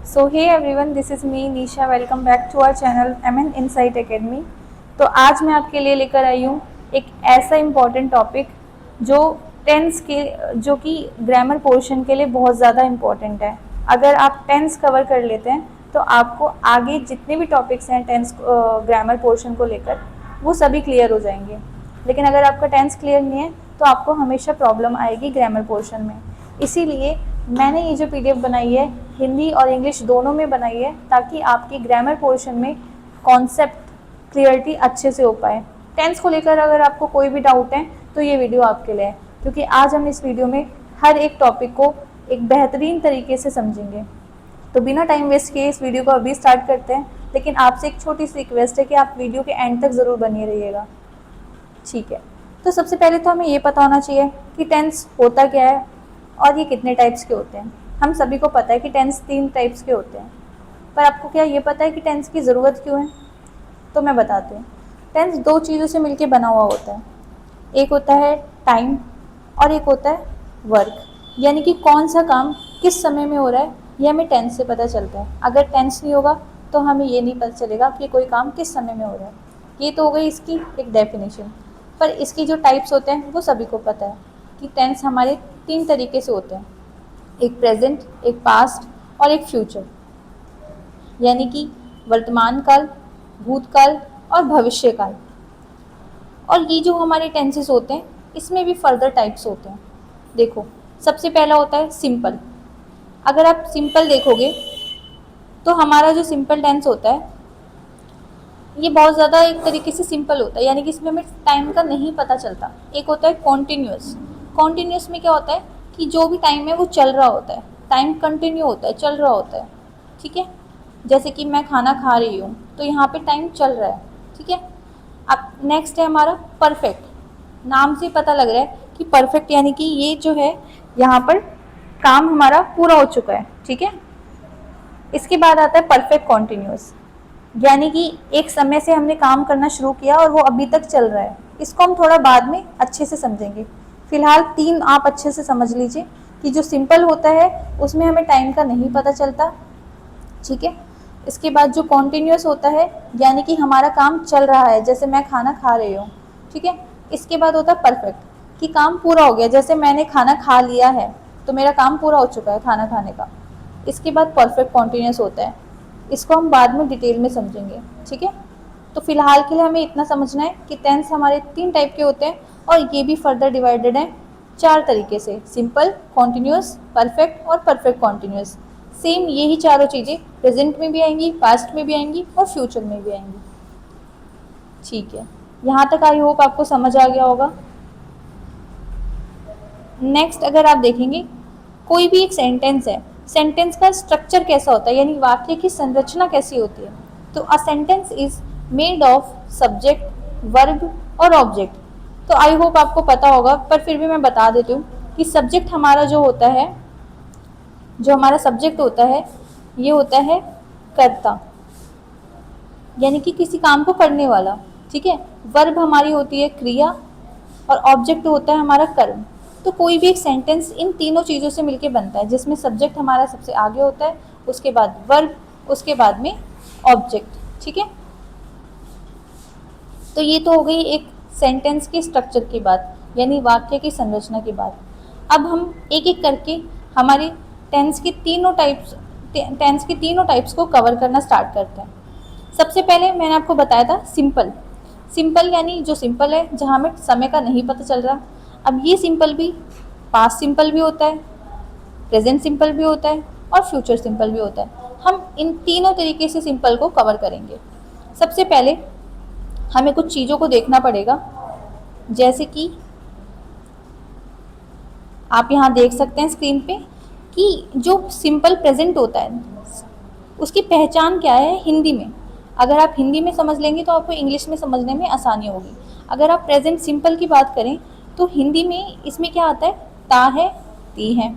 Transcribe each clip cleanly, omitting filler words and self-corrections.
So hey everyone, this is me Nisha. Welcome back to our channel MN insight academy. तो आज मैं आपके लिए लेकर आई हूँ एक ऐसा इम्पॉर्टेंट टॉपिक जो टेंस के जो कि ग्रामर पोर्शन के लिए बहुत ज़्यादा इम्पॉर्टेंट है। अगर आप टेंस कवर कर लेते हैं तो आपको आगे जितने भी टॉपिक्स हैं टेंस ग्रामर पोर्शन को लेकर वो सभी क्लियर हो जाएंगे। लेकिन अगर आपका टेंस क्लियर नहीं है तो आपको हमेशा प्रॉब्लम आएगी ग्रामर पोर्शन में। इसीलिए मैंने ये जो PDF बनाई है हिंदी और इंग्लिश दोनों में बनाई है ताकि आपकी ग्रामर पोर्शन में कॉन्सेप्ट क्लियरिटी अच्छे से हो पाए। टेंस को लेकर अगर आपको कोई भी डाउट है तो ये वीडियो आपके लिए है, क्योंकि आज हम इस वीडियो में हर एक टॉपिक को एक बेहतरीन तरीके से समझेंगे। तो बिना टाइम वेस्ट किए इस वीडियो को अभी स्टार्ट करते हैं, लेकिन आपसे एक छोटी सी रिक्वेस्ट है कि आप वीडियो के एंड तक ज़रूर बने रहिएगा, ठीक है। तो सबसे पहले तो हमें ये पता होना चाहिए कि टेंस होता क्या है और ये कितने टाइप्स के होते हैं। हम सभी को पता है कि टेंस 3 टाइप्स के होते हैं, पर आपको क्या ये पता है कि टेंस की ज़रूरत क्यों है? तो मैं बताती हूँ। टेंस 2 चीज़ों से मिलकर बना हुआ होता है। एक होता है टाइम और एक होता है वर्क, यानी कि कौन सा काम किस समय में हो रहा है ये हमें टेंस से पता चलता है। अगर टेंस नहीं होगा तो हमें ये नहीं पता चलेगा कि कोई काम किस समय में हो रहा है। ये तो हो गई इसकी एक डेफिनेशन। पर इसकी जो टाइप्स होते हैं वो सभी को पता है कि टेंस हमारे 3 तरीके से होते हैं, एक प्रेजेंट, एक पास्ट और एक फ्यूचर, यानी कि वर्तमान काल, भूतकाल और भविष्य काल। और ये जो हमारे टेंसेस होते हैं इसमें भी फर्दर टाइप्स होते हैं। देखो, सबसे पहला होता है सिंपल। अगर आप सिंपल देखोगे तो हमारा जो सिंपल टेंस होता है ये बहुत ज़्यादा एक तरीके से सिंपल होता है, यानी कि इसमें हमें टाइम का नहीं पता चलता। एक होता है कॉन्टीन्यूअस। कॉन्टीन्यूअस में क्या होता है कि जो भी टाइम है वो चल रहा होता है, टाइम कंटिन्यू होता है, चल रहा होता है, ठीक है। जैसे कि मैं खाना खा रही हूँ तो यहाँ पे टाइम चल रहा है, ठीक है। अब नेक्स्ट है हमारा परफेक्ट। नाम से पता लग रहा है कि परफेक्ट यानी कि ये जो है यहाँ पर काम हमारा पूरा हो चुका है, ठीक है। इसके बाद आता है परफेक्ट कॉन्टीन्यूअस, यानी कि एक समय से हमने काम करना शुरू किया और वो अभी तक चल रहा है। इसको हम थोड़ा बाद में अच्छे से समझेंगे। फिलहाल 3 आप अच्छे से समझ लीजिए कि जो सिंपल होता है उसमें हमें टाइम का नहीं पता चलता, ठीक है। इसके बाद जो कॉन्टीन्यूअस होता है यानी कि हमारा काम चल रहा है, जैसे मैं खाना खा रही हूँ, ठीक है। इसके बाद होता है परफेक्ट कि काम पूरा हो गया, जैसे मैंने खाना खा लिया है तो मेरा काम पूरा हो चुका है खाना खाने का। इसके बाद परफेक्ट कॉन्टीन्यूअस होता है, इसको हम बाद में डिटेल में समझेंगे, ठीक है। तो फिलहाल के लिए हमें इतना समझना है कि टेंस हमारे 3 टाइप के होते हैं और ये भी फर्दर डिवाइडेड हैं 4 तरीके से, सिंपल, कॉन्टीन्यूअस, परफेक्ट और परफेक्ट कॉन्टीन्यूअस। सेम यही चारों चीज़ें प्रेजेंट में भी आएंगी, पास्ट में भी आएंगी और फ्यूचर में भी आएंगी, ठीक है। यहाँ तक आई होप आपको समझ आ गया होगा। नेक्स्ट अगर आप देखेंगे कोई भी एक सेंटेंस है, सेंटेंस का स्ट्रक्चर कैसा होता है, यानी वाक्य की संरचना कैसी होती है। तो a sentence is made of subject, verb और ऑब्जेक्ट। तो आई होप आपको पता होगा, पर फिर भी मैं बता देती हूँ कि सब्जेक्ट हमारा जो होता है, जो हमारा सब्जेक्ट होता है ये होता है कर्ता, यानी कि किसी काम को करने वाला, ठीक है। वर्ब हमारी होती है क्रिया और ऑब्जेक्ट होता है हमारा कर्म। तो कोई भी एक सेंटेंस इन तीनों चीज़ों से मिलके बनता है, जिसमें सब्जेक्ट हमारा सबसे आगे होता है, उसके बाद वर्ब, उसके बाद में ऑब्जेक्ट, ठीक है। तो ये तो हो गई एक सेंटेंस के स्ट्रक्चर की बात, यानी वाक्य की संरचना की बात। अब हम एक एक करके हमारे टेंस के तीनों टाइप्स को कवर करना स्टार्ट करते हैं। सबसे पहले मैंने आपको बताया था सिंपल। सिंपल यानी जो सिंपल है, जहाँ हमें समय का नहीं पता चल रहा। अब ये सिंपल भी पास्ट सिंपल भी होता है, प्रेजेंट सिंपल भी होता है और फ्यूचर सिंपल भी होता है। हम इन तीनों तरीके से सिंपल को कवर करेंगे। सबसे पहले हमें कुछ चीज़ों को देखना पड़ेगा, जैसे कि आप यहाँ देख सकते हैं स्क्रीन पे कि जो सिंपल प्रेजेंट होता है उसकी पहचान क्या है हिंदी में। अगर आप हिंदी में समझ लेंगे तो आपको इंग्लिश में समझने में आसानी होगी। अगर आप प्रेजेंट सिंपल की बात करें तो हिंदी में इसमें क्या आता है, ता है, ती है।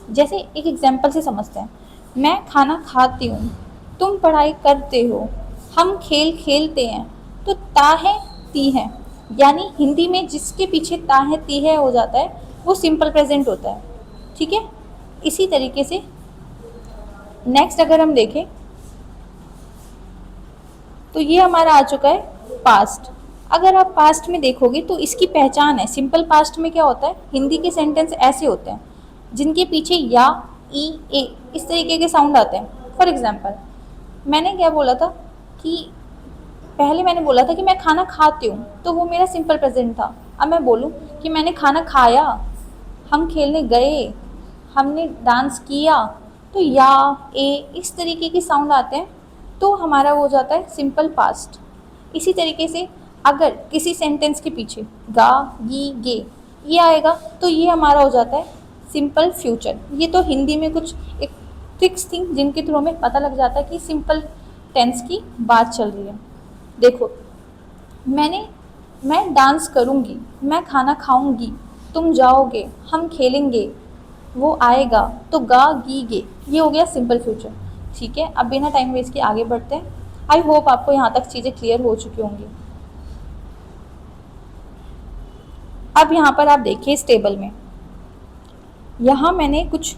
जैसे एक एग्जाम्पल से समझते हैं, मैं खाना खाती हूँ, तुम पढ़ाई करते हो, हम खेल खेलते हैं। तो ता है, ती है, यानी हिंदी में जिसके पीछे ता है, ती है हो जाता है वो सिंपल प्रेजेंट होता है, ठीक है। इसी तरीके से नेक्स्ट अगर हम देखें तो ये हमारा आ चुका है पास्ट। अगर आप पास्ट में देखोगे तो इसकी पहचान है। सिंपल पास्ट में क्या होता है, हिंदी के सेंटेंस ऐसे होते हैं जिनके पीछे या, ई, ए इस तरीके के साउंड आते हैं। फॉर एग्जाम्पल मैंने क्या बोला था कि पहले मैंने बोला था कि मैं खाना खाती हूँ, तो वो मेरा सिंपल प्रेजेंट था। अब मैं बोलूँ कि मैंने खाना खाया, हम खेलने गए, हमने डांस किया, तो या, ए इस तरीके के साउंड आते हैं, तो हमारा वो हो जाता है सिंपल पास्ट। इसी तरीके से अगर किसी सेंटेंस के पीछे गा, गी, गे ये आएगा तो ये हमारा हो जाता है सिंपल फ्यूचर। ये तो हिंदी में कुछ एक ट्रिक्स थी जिनके थ्रू हमें पता लग जाता है कि सिंपल टेंस की बात चल रही है। देखो मैं डांस करूँगी, मैं खाना खाऊंगी, तुम जाओगे, हम खेलेंगे, वो आएगा, तो गा, गी, गे ये हो गया सिंपल फ्यूचर। ठीक है, अब बिना टाइम वेस्ट के आगे बढ़ते हैं। आई होप आपको यहाँ तक चीज़ें क्लियर हो चुकी होंगी। अब यहाँ पर आप देखिए इस टेबल में, यहाँ मैंने कुछ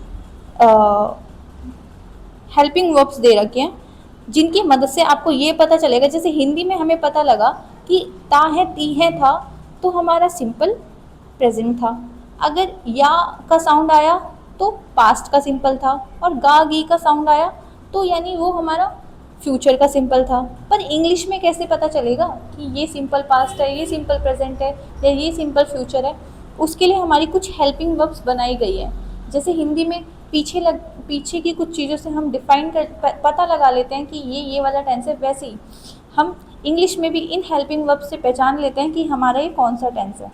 हेल्पिंग वर्ब्स दे रखे हैं जिनकी मदद से आपको ये पता चलेगा। जैसे हिंदी में हमें पता लगा कि ता है, ती है, था, तो हमारा सिंपल प्रेजेंट था। अगर या का साउंड आया तो पास्ट का सिंपल था, और गा, गी का साउंड आया तो यानी वो हमारा फ्यूचर का सिंपल था। पर इंग्लिश में कैसे पता चलेगा कि ये सिंपल पास्ट है, ये सिंपल प्रेजेंट है, या ये सिंपल फ्यूचर है? उसके लिए हमारी कुछ हेल्पिंग वर्ब्स बनाई गई है। जैसे हिंदी में पीछे की कुछ चीज़ों से हम डिफाइन पता लगा लेते हैं कि ये वाला टेंस है, वैसे ही हम इंग्लिश में भी इन हेल्पिंग वर्ब्स से पहचान लेते हैं कि हमारा ये कौन सा टेंस है।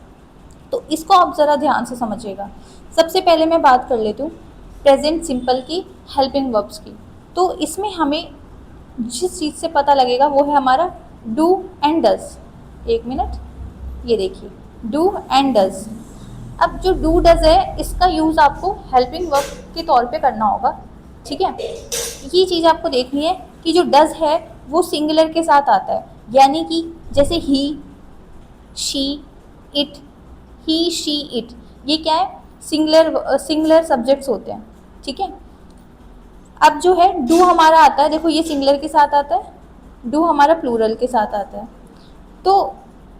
तो इसको आप ज़रा ध्यान से समझिएगा। सबसे पहले मैं बात कर लेती हूँ प्रेजेंट सिंपल की हेल्पिंग वर्ब्स की। तो इसमें हमें जिस चीज़ से पता लगेगा वो है हमारा डू एंड डज। एक मिनट, ये देखिए डू एंड डज। अब जो डू डज है इसका यूज़ आपको हेल्पिंग वर्ब के तौर पे करना होगा। ठीक है, ये चीज़ आपको देखनी है कि जो डज है वो सिंगुलर के साथ आता है, यानी कि जैसे he, she, it, he, she, it, ये क्या है, सिंगुलर सब्जेक्ट्स होते हैं। ठीक है, अब जो है डू हमारा आता है, देखो ये सिंगुलर के साथ आता है, डू हमारा प्लूरल के साथ आता है। तो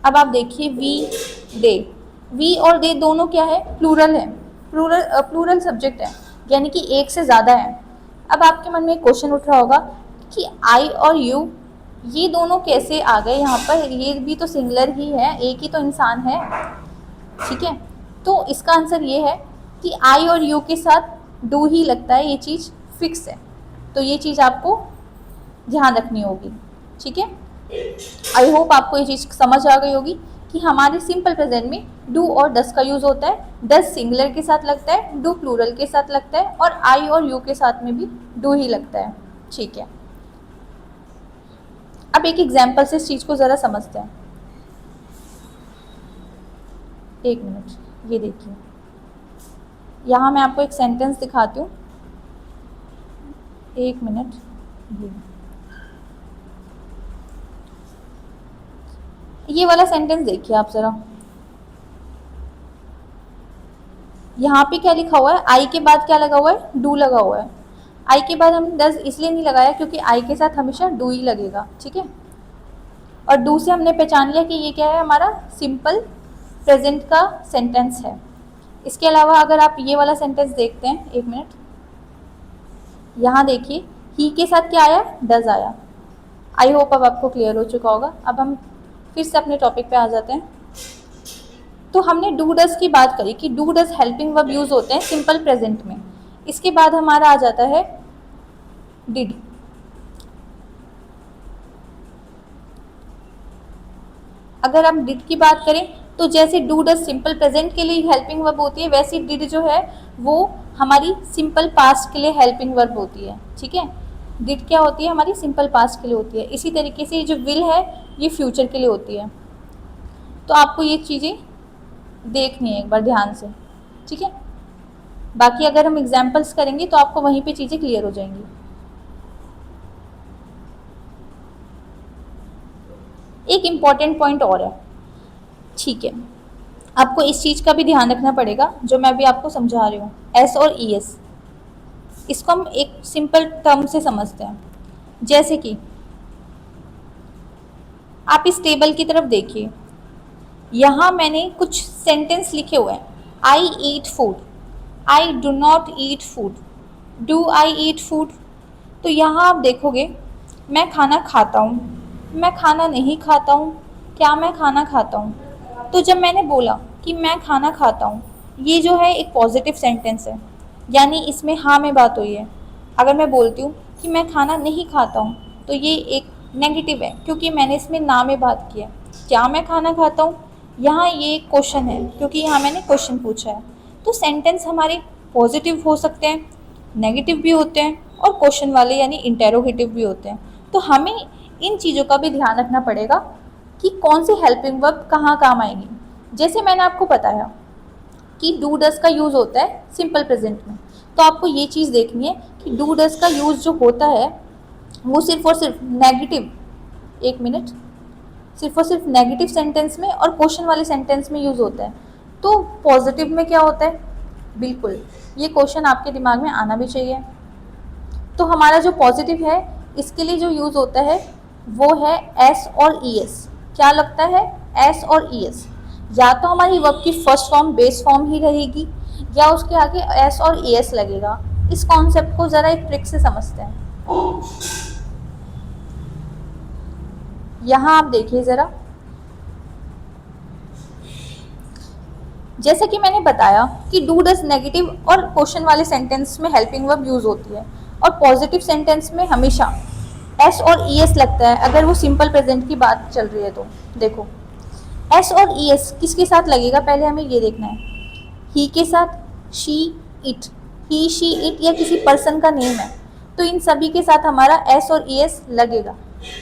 अब आप देखिए वी, दे, वी और दे दोनों क्या है, प्लूरल है, प्लूरल सब्जेक्ट है, यानी कि एक से ज़्यादा है। अब आपके मन में एक क्वेश्चन उठ रहा होगा कि आई और यू ये दोनों कैसे आ गए यहाँ पर, ये भी तो सिंगुलर ही है, एक ही तो इंसान है। ठीक है, तो इसका आंसर ये है कि आई और यू के साथ डू ही लगता है, ये चीज़ फिक्स है। तो ये चीज़ आपको ध्यान रखनी होगी। ठीक है, आई होप आपको ये चीज़ समझ आ गई होगी कि हमारे सिंपल प्रेजेंट में डू और डस का यूज़ होता है। डस सिंगुलर के साथ लगता है, डू प्लूरल के साथ लगता है, और आई और यू के साथ में भी डू ही लगता है। ठीक है, अब एक एग्जाम्पल से इस चीज़ को ज़रा समझते हैं। एक मिनट, ये देखिए यहाँ मैं आपको एक सेंटेंस दिखाती हूँ। एक मिनट, ये वाला सेंटेंस देखिए आप ज़रा। यहाँ पे क्या लिखा हुआ है, आई के बाद क्या लगा हुआ है, डू लगा हुआ है। आई के बाद हमने डज इसलिए नहीं लगाया क्योंकि आई के साथ हमेशा डू ही लगेगा। ठीक है, और डू से हमने पहचान लिया कि ये क्या है, हमारा सिंपल प्रेजेंट का सेंटेंस है। इसके अलावा अगर आप ये वाला सेंटेंस देखते हैं, एक मिनट, यहाँ देखिए ही के साथ क्या आया, डज आया। आई होप अब आपको क्लियर हो चुका होगा। अब हम फिर से अपने टॉपिक पे आ जाते हैं। तो हमने डू डज की बात करी कि do does helping verb use होते हैं सिंपल प्रेजेंट में। इसके बाद हमारा आ जाता है डिड। अगर हम डिड की बात करें तो जैसे डू डज सिंपल प्रेजेंट के लिए हेल्पिंग वर्ब होती है, वैसे डिड जो है वो हमारी सिंपल पास्ट के लिए हेल्पिंग वर्ब होती है। ठीक है, डिड क्या होती है, हमारी सिंपल पास्ट के लिए होती है। इसी तरीके से जो विल है ये फ्यूचर के लिए होती है। तो आपको ये चीज़ें देखनी है एक बार ध्यान से। ठीक है, बाकी अगर हम एग्जाम्पल्स करेंगे तो आपको वहीं पे चीज़ें क्लियर हो जाएंगी। एक इम्पॉर्टेंट पॉइंट और है। ठीक है, आपको इस चीज़ का भी ध्यान रखना पड़ेगा जो मैं अभी आपको समझा रही हूँ, एस और ई एस। इसको हम एक सिंपल टर्म से समझते हैं। जैसे कि आप इस टेबल की तरफ देखिए, यहाँ मैंने कुछ सेंटेंस लिखे हुए हैं। I eat food, I do not eat food, do I eat food. तो यहाँ आप देखोगे मैं खाना खाता हूँ, मैं खाना नहीं खाता हूँ, क्या मैं खाना खाता हूँ। तो जब मैंने बोला कि मैं खाना खाता हूँ, ये जो है एक पॉजिटिव सेंटेंस है, यानी इसमें हाँ में बात हुई है। अगर मैं बोलती हूँ कि मैं खाना नहीं खाता हूँ, तो ये एक नेगेटिव है, क्योंकि मैंने इसमें ना में बात की है। क्या मैं खाना खाता हूँ, यहाँ ये एक क्वेश्चन है, क्योंकि यहाँ मैंने क्वेश्चन पूछा है। तो सेंटेंस हमारे पॉजिटिव हो सकते हैं, नेगेटिव भी होते हैं, और क्वेश्चन वाले यानी इंटेरोगेटिव भी होते हैं। तो हमें इन चीज़ों का भी ध्यान रखना पड़ेगा कि कौन सी हेल्पिंग वर्ब कहाँ काम आएगी। जैसे मैंने आपको बताया कि डू डस का यूज़ होता है सिंपल प्रेजेंट में, तो आपको ये चीज़ देखनी है कि डू डस का यूज़ जो होता है वो सिर्फ और सिर्फ नेगेटिव, एक मिनट, सिर्फ और सिर्फ नेगेटिव सेंटेंस में और क्वेश्चन वाले सेंटेंस में यूज़ होता है। तो पॉजिटिव में क्या होता है, बिल्कुल ये क्वेश्चन आपके दिमाग में आना भी चाहिए। तो हमारा जो पॉजिटिव है, इसके लिए जो यूज़ होता है वो है एस और ई एस। क्या लगता है, एस और ई एस। या तो हमारी वर्ब की फर्स्ट फॉर्म बेस फॉर्म ही रहेगी, या उसके आगे एस और ई एस लगेगा। इस कॉन्सेप्ट को ज़रा एक ट्रिक से समझते हैं। यहाँ आप देखिए ज़रा, जैसा कि मैंने बताया कि डू डज नेगेटिव और क्वेश्चन वाले सेंटेंस में हेल्पिंग वर्ब यूज़ होती है, और पॉजिटिव सेंटेंस में हमेशा एस और ई एस लगता है अगर वो सिंपल प्रेजेंट की बात चल रही है। तो देखो एस और ई एस किसके साथ लगेगा, पहले हमें ये देखना है। ही के साथ, she it, he she it या किसी पर्सन का नेम है, तो इन सभी के साथ हमारा एस और ई एस लगेगा,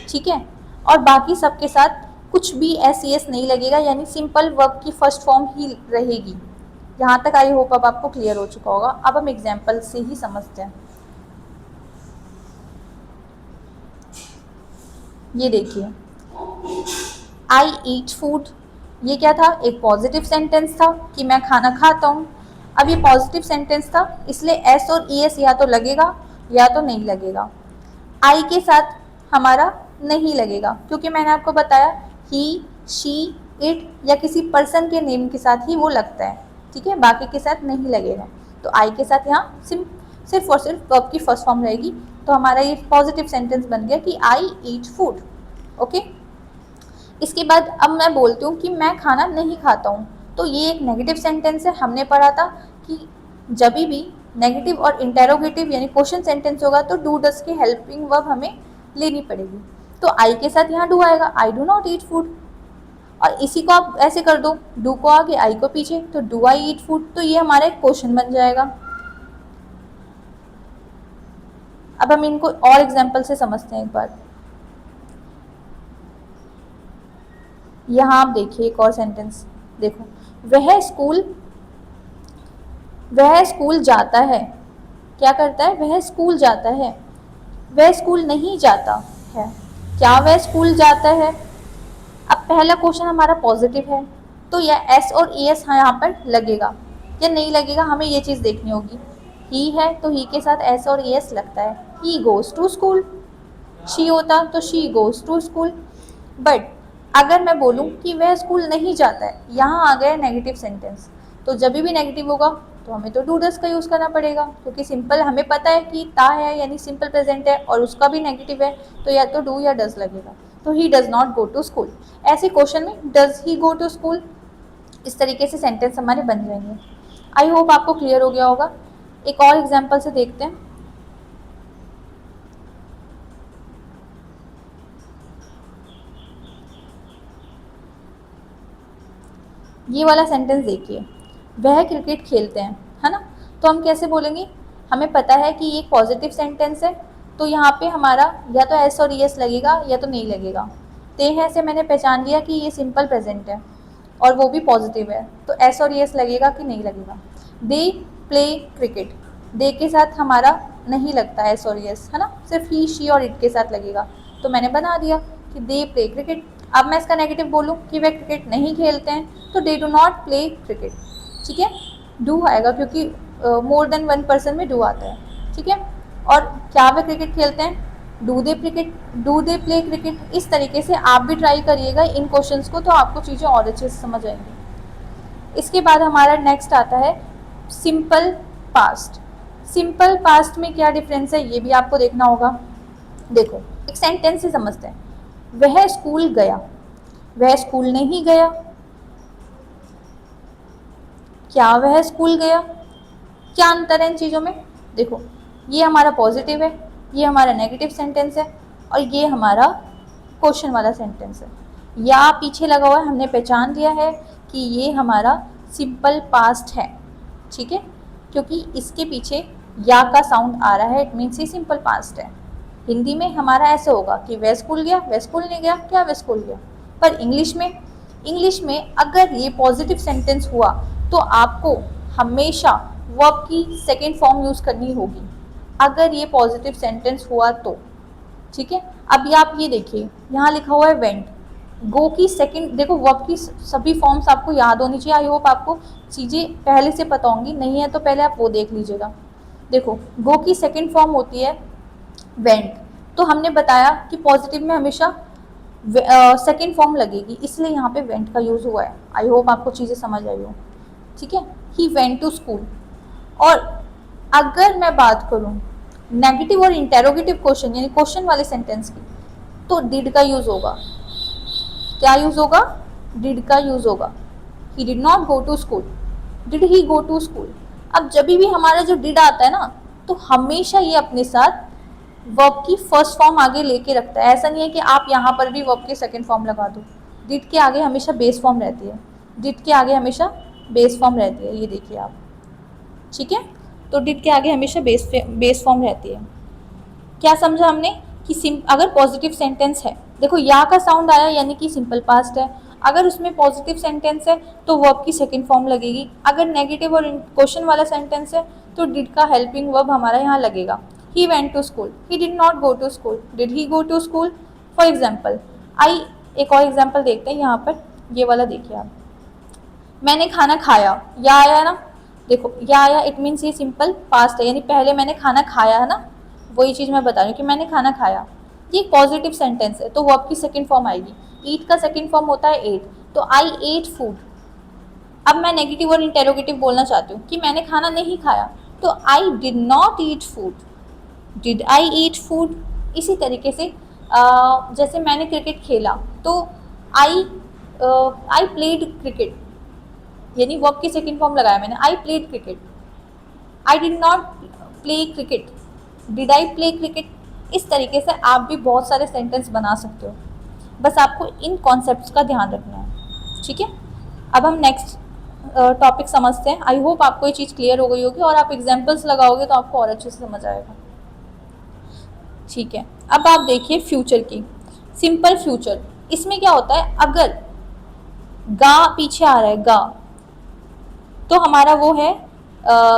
ठीक है। और बाकी सबके साथ कुछ भी एस ई एस नहीं लगेगा, यानी सिंपल वर्ब की फर्स्ट फॉर्म ही रहेगी। यहाँ तक आई होप अब आपको क्लियर हो चुका होगा। अब हम एग्जाम्पल से ही समझते हैं। ये देखिए, आई ईट फूड, ये क्या था, एक पॉजिटिव सेंटेंस था कि मैं खाना खाता हूँ। अब ये पॉजिटिव सेंटेंस था, इसलिए एस और ई एस या तो लगेगा या तो नहीं लगेगा। आई के साथ हमारा नहीं लगेगा, क्योंकि मैंने आपको बताया ही, शी, इट या किसी पर्सन के नेम के साथ ही वो लगता है, ठीक है, बाकी के साथ नहीं लगेगा। तो आई के साथ यहाँ सिर्फ और सिर्फ वर्ब की फर्स्ट फॉर्म रहेगी। तो हमारा ये पॉजिटिव सेंटेंस बन गया कि आई ईट फूड। ओके, इसके बाद अब मैं बोलती हूँ कि मैं खाना नहीं खाता हूँ, तो ये एक नेगेटिव सेंटेंस है। हमने पढ़ा था कि जब भी नेगेटिव और इंटेरोगेटिव यानी क्वेश्चन सेंटेंस होगा तो डू डस की हेल्पिंग वर्ब हमें लेनी पड़ेगी। तो आई के साथ यहाँ डू आएगा, आई डू नॉट ईट फूड। और इसी को आप ऐसे कर दो, डू को आगे आई को पीछे, तो डू आई ईट फूड, तो ये हमारा एक क्वेश्चन बन जाएगा। अब हम इनको और एग्जाम्पल से समझते हैं एक बार। यहाँ आप देखिए एक और सेंटेंस, देखो, वह स्कूल जाता है। क्या करता है, वह स्कूल जाता है। वह स्कूल नहीं जाता है, क्या वह स्कूल जाता है। अब पहला क्वेश्चन हमारा पॉजिटिव है, तो यह एस और ई एस यहाँ पर लगेगा या नहीं लगेगा, हमें ये चीज़ देखनी होगी। ही है तो ही के साथ एस और ई एस लगता है, he goes to school. She होता तो she goes to school. But अगर मैं बोलूँ कि वह स्कूल नहीं जाता है, यहाँ आ गया नेगेटिव सेंटेंस, तो जब भी नेगेटिव होगा तो हमें तो डू डस का यूज़ करना पड़ेगा, क्योंकि सिंपल हमें पता है कि ता है यानी सिंपल प्रेजेंट है और उसका भी नेगेटिव है, तो या तो डू या डस लगेगा। तो he does not go to school, ऐसे क्वेश्चन में does he go to school, इस तरीके से सेंटेंस हमारे बन जाएंगे। आई होप आपको क्लियर हो गया होगा। एक और एग्जाम्पल से देखते हैं। ये वाला सेंटेंस देखिए, वह क्रिकेट खेलते हैं, है ना। तो हम कैसे बोलेंगे, हमें पता है कि ये पॉजिटिव सेंटेंस है, तो यहाँ पे हमारा या तो एस और ई एस लगेगा या तो नहीं लगेगा। ते हैं से मैंने पहचान लिया कि ये सिंपल प्रेजेंट है और वो भी पॉजिटिव है, तो एस और ई एस लगेगा कि नहीं लगेगा। दे प्ले क्रिकेट, दे के साथ हमारा नहीं लगता एस और ई एस, है ना, सिर्फ ही, शी और इट के साथ लगेगा। तो मैंने बना दिया कि दे प्ले क्रिकेट। अब मैं इसका नेगेटिव बोलूँ कि वे क्रिकेट नहीं खेलते हैं, तो they do not play cricket, ठीक है। डू आएगा क्योंकि मोर देन वन पर्सन में डू आता है, ठीक है। और क्या वे क्रिकेट खेलते हैं, डू दे प्ले क्रिकेट। इस तरीके से आप भी ट्राई करिएगा इन क्वेश्चंस को, तो आपको चीज़ें और अच्छे से समझ आएंगी। इसके बाद हमारा नेक्स्ट आता है सिंपल पास्ट। सिंपल पास्ट में क्या डिफरेंस है ये भी आपको देखना होगा। देखो एक सेंटेंस से समझते हैं, वह स्कूल गया, वह स्कूल नहीं गया। क्या वह स्कूल गया, क्या अंतर है इन चीज़ों में। देखो ये हमारा पॉजिटिव है, ये हमारा नेगेटिव सेंटेंस है, और ये हमारा क्वेश्चन वाला सेंटेंस है। या पीछे लगा हुआ है, हमने पहचान लिया है कि ये हमारा सिंपल पास्ट है, ठीक है, क्योंकि इसके पीछे या का साउंड आ रहा है, इट मीन्स ये सिंपल पास्ट है। हिंदी में हमारा ऐसे होगा कि वह स्कूल गया, वह स्कूल नहीं गया, क्या वह स्कूल गया। पर इंग्लिश में अगर ये पॉजिटिव सेंटेंस हुआ तो आपको हमेशा वर्ब की सेकेंड फॉर्म यूज़ करनी होगी, अगर ये पॉजिटिव सेंटेंस हुआ तो, ठीक है। अभी आप ये देखिए यहाँ लिखा हुआ है वेंट, गो की सेकंड, देखो वर्ब की सभी फॉर्म्स आपको याद होनी चाहिए। आई होप आपको चीज़ें पहले से पता होंगी, नहीं है तो पहले आप वो देख लीजिएगा। देखो गो की सेकंड फॉर्म होती है वेंट, तो हमने बताया कि पॉजिटिव में हमेशा सेकंड फॉर्म लगेगी, इसलिए यहाँ पे वेंट का यूज़ हुआ है। आई होप आपको चीज़ें समझ आई हो, ठीक है। He went to school. और अगर मैं बात करूँ नेगेटिव और इंटेरोगेटिव क्वेश्चन यानी क्वेश्चन वाले सेंटेंस की, तो डिड का यूज़ होगा। क्या यूज़ होगा, डिड का यूज़ होगा। He did not go to school, did he go to school. अब जब भी हमारा जो डिड आता है ना, तो हमेशा ये अपने साथ वर्ब की फर्स्ट फॉर्म आगे लेके रखता है। ऐसा नहीं है कि आप यहाँ पर भी वर्ब के सेकंड फॉर्म लगा दो, डिड के आगे हमेशा बेस फॉर्म रहती है, डिड के आगे हमेशा बेस फॉर्म रहती है, ये देखिए आप, ठीक है। तो डिड के आगे हमेशा बेस फॉर्म रहती है। क्या समझा हमने कि अगर पॉजिटिव सेंटेंस है, देखो या का साउंड आया यानी कि सिंपल पास्ट है, अगर उसमें पॉजिटिव सेंटेंस है तो वर्ब की सेकंड फॉर्म लगेगी। अगर नेगेटिव और क्वेश्चन वाला सेंटेंस है तो डिड का हेल्पिंग वर्ब हमारा यहाँ लगेगा। He went to school, he did not go to school, did he go to school. For example एक और एग्जाम्पल देखते हैं यहाँ पर, ये वाला देखिए आप, मैंने खाना खाया, या आया ना, देखो या आया, इट मीन्स ये सिंपल पास्ट है, यानी पहले मैंने खाना खाया है ना, वही चीज़ मैं बता रही हूँ कि मैंने खाना खाया। ये पॉजिटिव सेंटेंस है तो वर्ब की सेकंड फॉर्म आएगी। ईट का सेकंड फॉर्म होता है एट, तो आई एट फूड। अब मैं नेगेटिव और इंटेरोगेटिव बोलना चाहती हूँ कि मैंने खाना नहीं खाया, तो I did not eat food, did I eat food. इसी तरीके से जैसे मैंने क्रिकेट खेला तो आई प्लेड क्रिकेट, यानी वर्ब की सेकंड फॉर्म लगाया मैंने, I played cricket. I did not play cricket, did I play cricket. इस तरीके से आप भी बहुत सारे सेंटेंस बना सकते हो, बस आपको इन कॉन्सेप्ट्स का ध्यान रखना है, ठीक है। अब हम नेक्स्ट टॉपिक समझते हैं। आई होप आपको ये चीज़ क्लियर हो गई होगी और आप एग्जाम्पल्स लगाओगे तो आपको और अच्छे से समझ आएगा, ठीक है। अब आप देखिए फ्यूचर की, सिंपल फ्यूचर। इसमें क्या होता है, अगर गा पीछे आ रहा है गा, तो हमारा वो है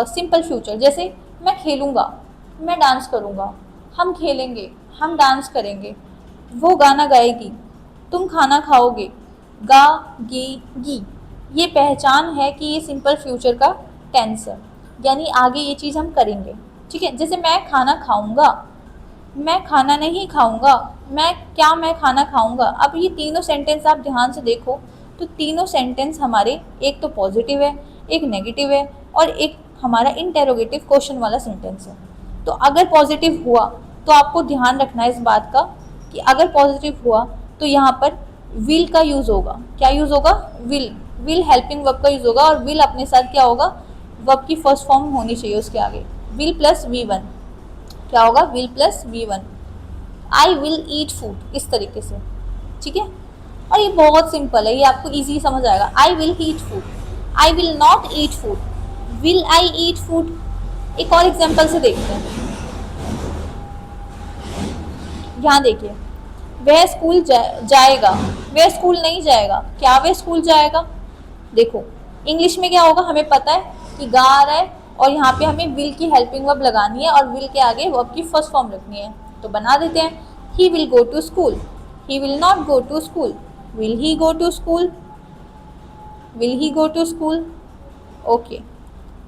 सिंपल फ्यूचर। जैसे मैं खेलूँगा, मैं डांस करूँगा, हम खेलेंगे, हम डांस करेंगे, वो गाना गाएगी, तुम खाना खाओगे, गा गी गी। ये पहचान है कि ये सिंपल फ्यूचर का टेंस है, यानी आगे ये चीज़ हम करेंगे, ठीक है। जैसे मैं खाना खाऊँगा, मैं खाना नहीं खाऊँगा, मैं खाना खाऊँगा। अब ये तीनों सेंटेंस आप ध्यान से देखो तो तीनों सेंटेंस हमारे, एक तो पॉजिटिव है, एक नेगेटिव है, और एक हमारा इंटेरोगेटिव क्वेश्चन वाला सेंटेंस है। तो अगर पॉजिटिव हुआ तो आपको ध्यान रखना है इस बात का कि अगर पॉजिटिव हुआ तो यहाँ पर विल का यूज़ होगा। क्या यूज़ होगा, विल हेल्पिंग वर्ब का यूज़ होगा, और विल अपने साथ क्या होगा, वर्ब की फर्स्ट फॉर्म होनी चाहिए उसके आगे, विल प्लस V1। क्या होगा, will plus V1। I will eat food, इस तरीके से, ठीक है। और ये बहुत सिंपल है, ये आपको इजी समझ आएगा। I will eat food, I will not eat food, will I eat food. एक और एग्जांपल से देखते हैं, यहाँ देखिए, वह स्कूल जाएगा, वह स्कूल नहीं जाएगा, क्या वह स्कूल जाएगा। देखो इंग्लिश में क्या होगा, हमें पता है कि गा आ रहा है और यहाँ पे हमें विल की हेल्पिंग वर्ब लगानी है और विल के आगे वर्ब की फर्स्ट फॉर्म रखनी है, तो बना देते हैं। He will go to school, he will not go to school, will he go to school, will he go to school. Okay,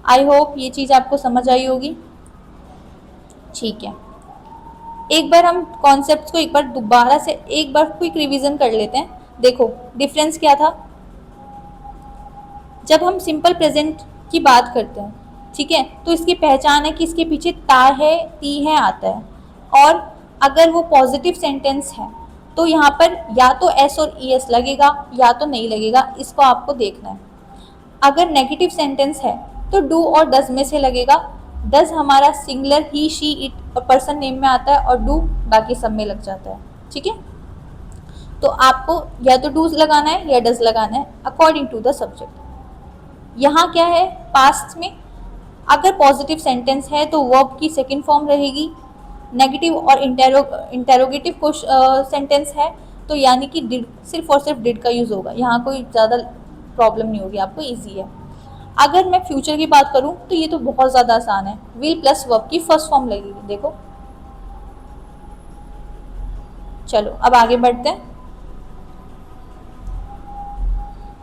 I hope ये चीज़ आपको समझ आई होगी। ठीक है, एक बार हम कॉन्सेप्ट्स को एक बार दोबारा से एक बार क्विक रिवीजन कर लेते हैं। देखो डिफरेंस क्या था, जब हम सिंपल प्रेजेंट की बात करते हैं, ठीक है, तो इसकी पहचान है कि इसके पीछे ता है, ती है आता है। और अगर वो पॉजिटिव सेंटेंस है तो यहाँ पर या तो एस और ई एस लगेगा या तो नहीं लगेगा, इसको आपको देखना है। अगर नेगेटिव सेंटेंस है तो डू और डज में से लगेगा। डज हमारा सिंगुलर ही, शी, इट और पर्सन नेम में आता है और डू बाकी सब में लग जाता है। ठीक है, तो आपको या तो डू लगाना है या डज लगाना है अकॉर्डिंग टू द सब्जेक्ट। यहाँ क्या है, पास्ट में अगर पॉजिटिव सेंटेंस है तो वर्ब की सेकंड फॉर्म रहेगी। नेगेटिव और इंटेरोगेटिव सेंटेंस है तो यानी कि डिड, सिर्फ और सिर्फ डिड का यूज़ होगा। यहाँ कोई ज़्यादा प्रॉब्लम नहीं होगी, आपको इजी है। अगर मैं फ्यूचर की बात करूँ तो ये तो बहुत ज़्यादा आसान है, विल प्लस वर्ब की फर्स्ट फॉर्म लगेगी। देखो, चलो अब आगे बढ़ते हैं।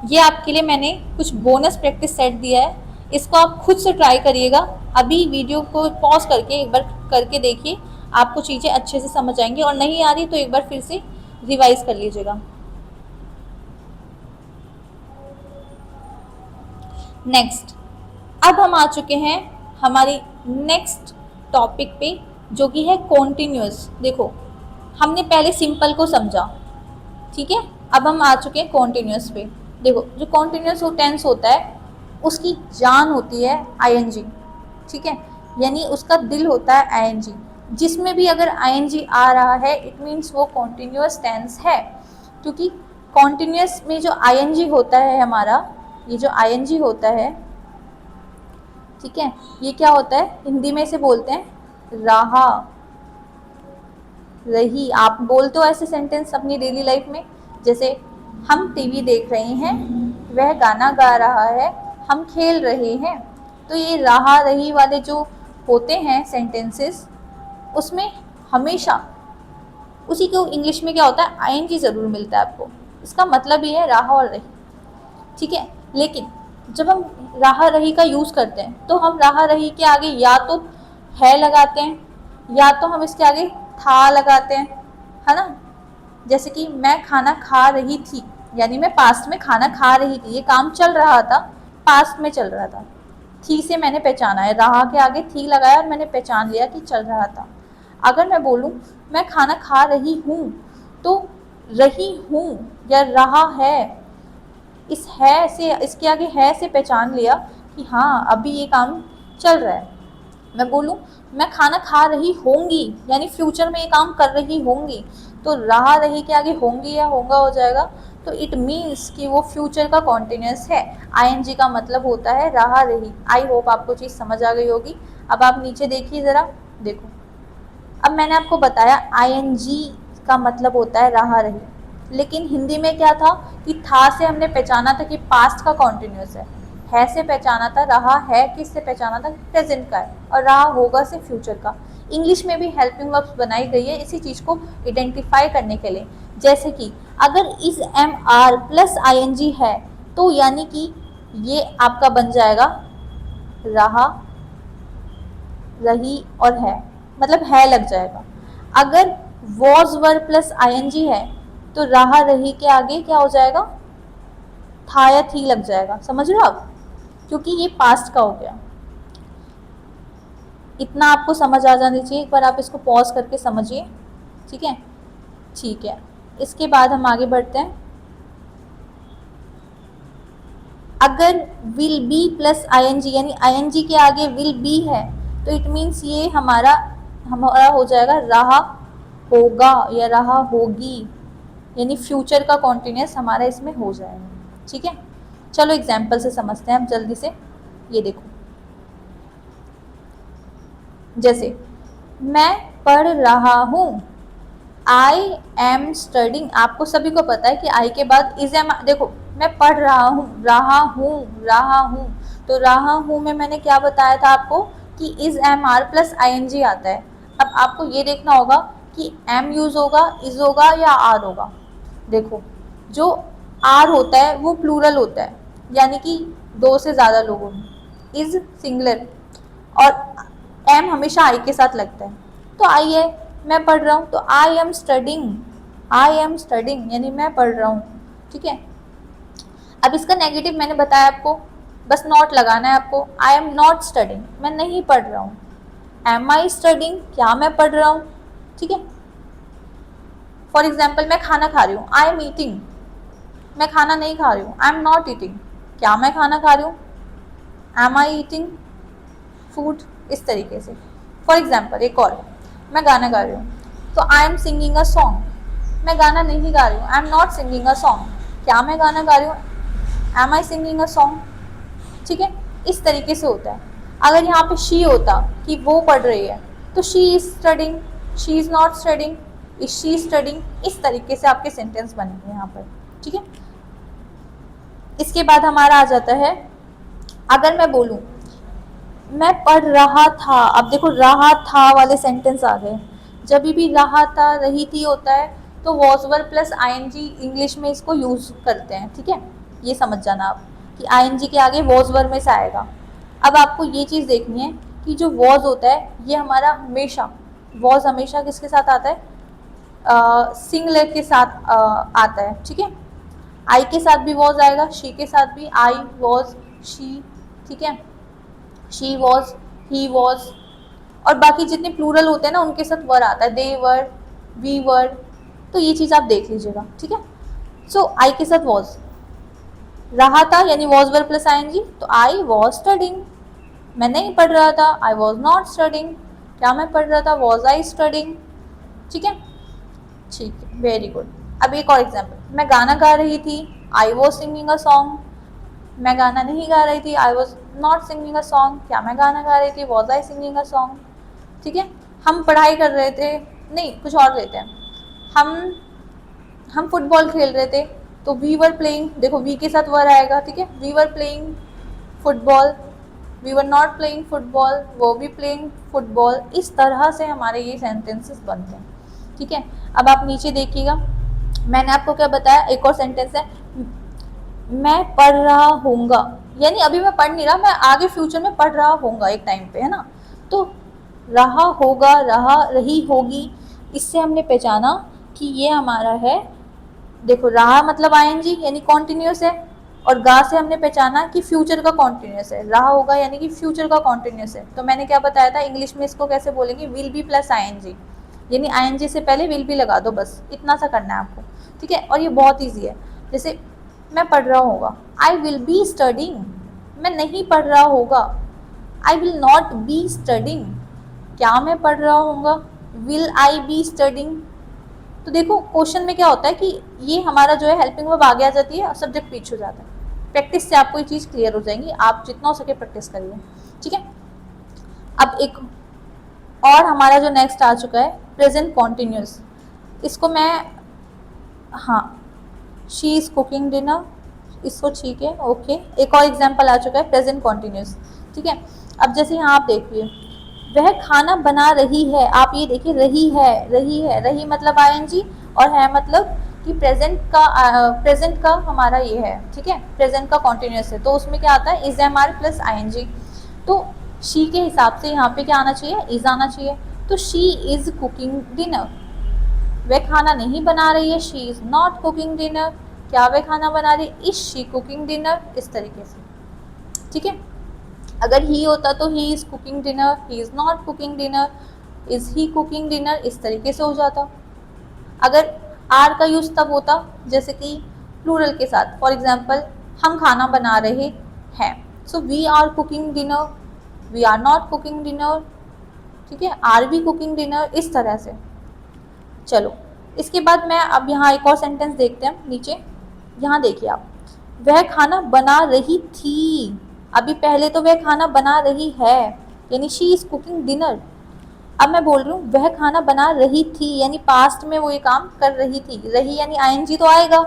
ये आपके लिए मैंने कुछ बोनस प्रैक्टिस सेट दिया है, इसको आप खुद से ट्राई करिएगा। अभी वीडियो को पॉज करके एक बार करके देखिए, आपको चीज़ें अच्छे से समझ आएंगी, और नहीं आ रही तो एक बार फिर से रिवाइज कर लीजिएगा। नेक्स्ट, अब हम आ चुके हैं हमारी नेक्स्ट टॉपिक पे, जो कि है कॉन्टिन्यूअस। देखो, हमने पहले सिंपल को समझा, ठीक है, अब हम आ चुके हैं कॉन्टिन्यूअस पे। देखो, जो कॉन्टिन्यूअस टेंस होता है उसकी जान होती है आईएनजी, ठीक है, यानी उसका दिल होता है आईएनजी। जिसमें भी अगर आईएनजी आ रहा है इट मीन्स वो कॉन्टिन्यूअस टेंस है, क्योंकि कॉन्टिन्यूअस में जो आईएनजी होता है हमारा, ये जो आईएनजी होता है, ठीक है, ये क्या होता है, हिंदी में इसे बोलते हैं रहा, रही। आप बोलते हो ऐसे सेंटेंस अपनी डेली लाइफ में, जैसे हम टीवी देख रहे हैं, वह गाना गा रहा है, हम खेल रहे हैं। तो ये रहा रही वाले जो होते हैं सेंटेंसेस, उसमें हमेशा उसी को इंग्लिश में क्या होता है, आईएनजी ज़रूर मिलता है आपको। इसका मतलब ही है रहा और रही, ठीक है। लेकिन जब हम रहा रही का यूज़ करते हैं तो हम रहा रही के आगे या तो है लगाते हैं या तो हम इसके आगे था लगाते हैं, है ना। जैसे कि मैं खाना खा रही थी, यानी मैं पास्ट में खाना खा रही थी, ये काम चल रहा था, पास्ट में चल रहा था। थी से मैंने पहचाना है, रहा के आगे थी लगाया और मैंने पहचान लिया कि चल रहा था। अगर मैं बोलूँ मैं खाना खा रही हूँ, तो रही हूँ या रहा है, इस है से, इसके आगे है से पहचान लिया कि हाँ अभी ये काम चल रहा है। मैं बोलूँ मैं खाना खा रही होंगी, यानी फ्यूचर में ये काम कर रही होंगी, तो रहा रही के आगे होंगी या होगा हो जाएगा, तो इट मीन्स कि वो फ्यूचर का कॉन्टिन्यूअस है। आईएनजी का मतलब होता है रहा रही। आई होप आपको चीज़ समझ आ गई होगी। अब आप नीचे देखिए ज़रा, देखो, अब मैंने आपको बताया आईएनजी का मतलब होता है रहा रही, लेकिन हिंदी में क्या था कि था से हमने पहचाना था कि पास्ट का कॉन्टिन्यूअस है से पहचाना था, रहा है किससे पहचाना था, प्रेजेंट का है, और रहा होगा से फ्यूचर का। इंग्लिश में भी हेल्पिंग वर्ब्स बनाई गई है इसी चीज़ को आइडेंटिफाई करने के लिए। जैसे कि अगर इस एम आर प्लस आईएनजी है तो यानी कि ये आपका बन जाएगा रहा, रही और है, मतलब है लग जाएगा। अगर वॉज वर प्लस आईएनजी है तो रहा रही के आगे क्या हो जाएगा, था या थी लग जाएगा। समझ रहे हो आप, क्योंकि ये पास्ट का हो गया। इतना आपको समझ आ जानी चाहिए। एक बार आप इसको पॉज करके समझिए, ठीक है, ठीक है। इसके बाद हम आगे बढ़ते हैं। अगर विल बी प्लस आईएनजी, यानी आईएनजी के आगे विल बी है, तो इट मीन्स ये हमारा हो जाएगा रहा होगा या रहा होगी, यानी फ्यूचर का कॉन्टिन्यूअस हमारा इसमें हो जाएगा, ठीक है। चलो एग्जाम्पल से समझते हैं हम जल्दी से। ये देखो, जैसे मैं पढ़ रहा हूँ, आई एम स्टडिंग। आपको सभी को पता है कि आई के बाद इज एम। देखो, मैं पढ़ रहा हूँ, रहा हूँ, रहा हूँ, तो रहा हूँ में मैंने क्या बताया था आपको कि is am are plus ING आता है। अब आपको ये देखना होगा कि एम यूज होगा, इज होगा या आर होगा। देखो, जो आर होता है वो प्लूरल होता है, यानी कि दो से ज़्यादा लोगों में, इज सिंगुलर, और एम हमेशा आई के साथ लगता है, तो आई है, मैं पढ़ रहा हूँ, तो I am studying, I am studying यानी मैं पढ़ रहा हूँ। ठीक है, अब इसका नेगेटिव मैंने बताया आपको, बस नॉट लगाना है आपको। आई एम नॉट स्टडिंग, मैं नहीं पढ़ रहा हूँ। एम आई स्टडिंग, क्या मैं पढ़ रहा हूँ। ठीक है, फॉर एग्जाम्पल मैं खाना खा रही हूँ, आई एम ईटिंग, मैं खाना नहीं खा रही हूँ। आई एम नॉट ईटिंग, क्या मैं खाना खा रही हूँ। एम आई ईटिंग फूड, इस तरीके से। फॉर एग्जाम्पल एक और, मैं गाना गा रही हूँ, तो I am singing a song, मैं गाना नहीं गा रही हूँ। I am not singing a song, क्या मैं गाना गा रही हूँ। Am I singing a song. ठीक है, इस तरीके से होता है। अगर यहाँ पे शी होता कि वो पढ़ रही है, तो she is studying, she is not studying, is she studying, इस तरीके से आपके सेंटेंस बनेंगे यहाँ पर। ठीक है, इसके बाद हमारा आ जाता है, अगर मैं बोलूँ मैं पढ़ रहा था, अब देखो रहा था वाले सेंटेंस आ गए। जब भी रहा था, रही थी होता है, तो was verb plus ING English में इसको यूज करते हैं। ठीक है, ये समझ जाना आप कि आईएनजी के आगे वॉज वर्ब में से आएगा। अब आपको ये चीज़ देखनी है कि जो वॉज होता है ये हमारा हमेशा, वॉज हमेशा किसके साथ आता है, सिंगुलर के साथ आता है। ठीक है, आई के साथ भी वॉज आएगा, शी के साथ भी, आई वॉज शी। ठीक है, शी वॉज, ही वॉज, और बाकी जितने प्लूरल होते हैं ना उनके साथ वर आता है, दे वर, वी वर, तो ये चीज़ आप देख लीजिएगा। ठीक है, सो आई के साथ वॉज, रहा था यानी वॉज वर प्लस आईएनजी, तो आई वॉज स्टडिंग, मैं नहीं पढ़ रहा था। आई वॉज नॉट स्टडिंग, क्या मैं पढ़ रहा था। Was I studying. ठीक है, ठीक है, वेरी गुड। अब एक और एग्जाम्पल, मैं गाना गा रही थी, I was singing a song, मैं गाना नहीं गा रही थी। I was not singing a song, क्या मैं गाना गा रही थी। Was I singing a song. ठीक है, हम पढ़ाई कर रहे थे, नहीं कुछ और लेते हैं, हम फुटबॉल खेल रहे थे, तो वी वर प्लेइंग, देखो वी के साथ वर आएगा। ठीक है, we were playing football, we were not playing football, वो भी प्लेइंग फुटबॉल। इस तरह से हमारे ये सेंटेंसेस बनते हैं। ठीक है, अब आप नीचे देखिएगा, मैंने आपको क्या बताया, एक और सेंटेंस है, मैं पढ़ रहा होऊंगा, यानी अभी मैं पढ़ नहीं रहा, मैं आगे फ्यूचर में पढ़ रहा होऊंगा एक टाइम पे, है ना। तो रहा होगा, रहा रही होगी, इससे हमने पहचाना कि ये हमारा है, देखो रहा मतलब आईएनजी यानी कॉन्टिन्यूस है, और गा से हमने पहचाना कि फ्यूचर का कॉन्टिन्यूस है, रहा होगा यानी कि फ्यूचर का कॉन्टिन्यूस है। तो मैंने क्या बताया था, इंग्लिश में इसको कैसे बोलेंगे, विल बी प्लस आईएनजी, यानी आईएनजी से पहले विल बी लगा दो, बस इतना सा करना है आपको। ठीक है, और ये बहुत ईजी है। जैसे मैं पढ़ रहा होगा, आई विल बी स्टडिंग, मैं नहीं पढ़ रहा होगा। आई विल नॉट बी स्टडिंग, क्या मैं पढ़ रहा होऊंगा। Will I be studying. तो देखो क्वेश्चन में क्या होता है कि ये हमारा जो है हेल्पिंग वर्ब आगे आ जाती है और सब्जेक्ट पीछे हो जाता है। प्रैक्टिस से आपको ये चीज़ क्लियर हो जाएंगी, आप जितना हो सके प्रैक्टिस करिए। ठीक है, अब एक और हमारा जो नेक्स्ट आ चुका है प्रेजेंट कॉन्टिन्यूस, इसको मैं, हाँ, शी इज़ कुकिंग डिनर, इसको ठीक है, ओके। एक और एग्जाम्पल आ चुका है प्रेजेंट कॉन्टिन्यूस। ठीक है, अब जैसे यहाँ आप देखिए, वह खाना बना रही है, आप ये देखिए रही है, रही है, रही मतलब आईएनजी, और है मतलब कि प्रेजेंट का हमारा ये है। ठीक है, प्रेजेंट का कॉन्टिन्यूस है, तो उसमें क्या आता है, is am are plus ING. तो शी के हिसाब से यहाँ पे क्या आना चाहिए, इज आना चाहिए। तो शी इज कुकिंग डिनर, वह खाना नहीं बना रही है, she is not cooking dinner, क्या वह खाना बना रही, इज शी कुकिंग डिनर, इस तरीके से। ठीक है, अगर ही होता तो he is cooking dinner, he is not cooking dinner, is he cooking dinner, इस तरीके से हो जाता। अगर आर का यूज तब होता जैसे कि प्लूरल के साथ, फॉर एग्जाम्पल हम खाना बना रहे हैं, so we are cooking dinner, we are not cooking dinner. ठीक है, आर भी कुकिंग डिनर, इस तरह से। चलो इसके बाद मैं अब यहाँ एक और सेंटेंस देखते हैं नीचे, यहाँ देखिए आप, वह खाना बना रही थी, अभी पहले तो वह खाना बना रही है यानी शी इज कुकिंग डिनर। अब मैं बोल रही हूँ वह खाना बना रही थी यानी पास्ट में वो ये काम कर रही थी, रही यानी आईएनजी तो आएगा,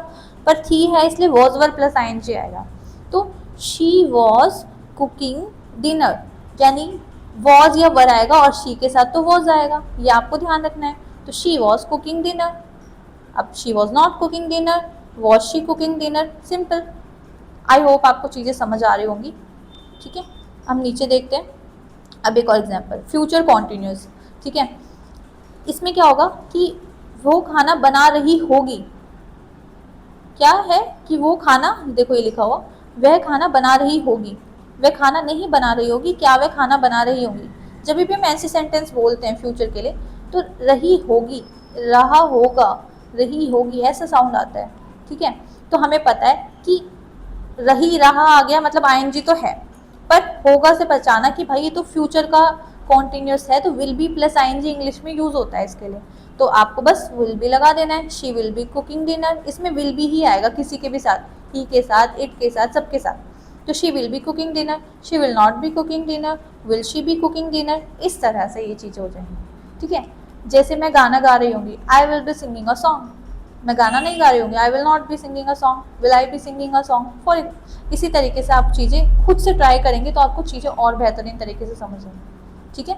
पर थी है इसलिए वॉज वर प्लस आईएनजी आएगा। तो शी वॉज कुकिंग डिनर, यानी वॉज या वर आएगा और शी के साथ तो वॉज आएगा, ये आपको ध्यान रखना है। तो शी वॉज कुकिंग डिनर। अब she was not cooking dinner, was she cooking dinner, simple. I hope आपको चीज़ें समझ आ रही होंगी। ठीक है, हम नीचे देखते हैं, अब एक और एग्जाम्पल, फ्यूचर कॉन्टिन्यूस, ठीक है। इसमें क्या होगा कि वो खाना बना रही होगी, क्या है कि वो खाना, देखो ये लिखा हुआ, वह खाना बना रही होगी, वह खाना नहीं बना रही होगी, क्या वह खाना बना रही होगी। जब भी हम ऐसे सेंटेंस बोलते हैं फ्यूचर के लिए तो रही होगी, रहा होगा, रही होगी ऐसा साउंड आता है, ठीक है। तो हमें पता है कि रही रहा आ गया मतलब आईएनजी तो है, पर होगा से पहचाना कि भाई ये तो फ्यूचर का कॉन्टिन्यूस है, तो will be plus ING English में यूज होता है इसके लिए। तो आपको बस विल बी लगा देना है, she will be cooking dinner, इसमें विल बी ही आएगा किसी के भी साथ, ही के साथ, इट के साथ, सबके साथ। तो she will be cooking dinner, she will not be cooking dinner, will she be cooking dinner, इस तरह से ये चीज़ें हो जाएंगी, ठीक है। जैसे मैं गाना गा रही होंगी, I will be singing a song, मैं गाना नहीं गा रही होंगी, आई will not be singing a song, will I be singing a song for it. इसी तरीके से आप चीज़ें खुद से ट्राई करेंगे तो आपको चीज़ें और बेहतरीन तरीके से समझ आएंगी, ठीक है।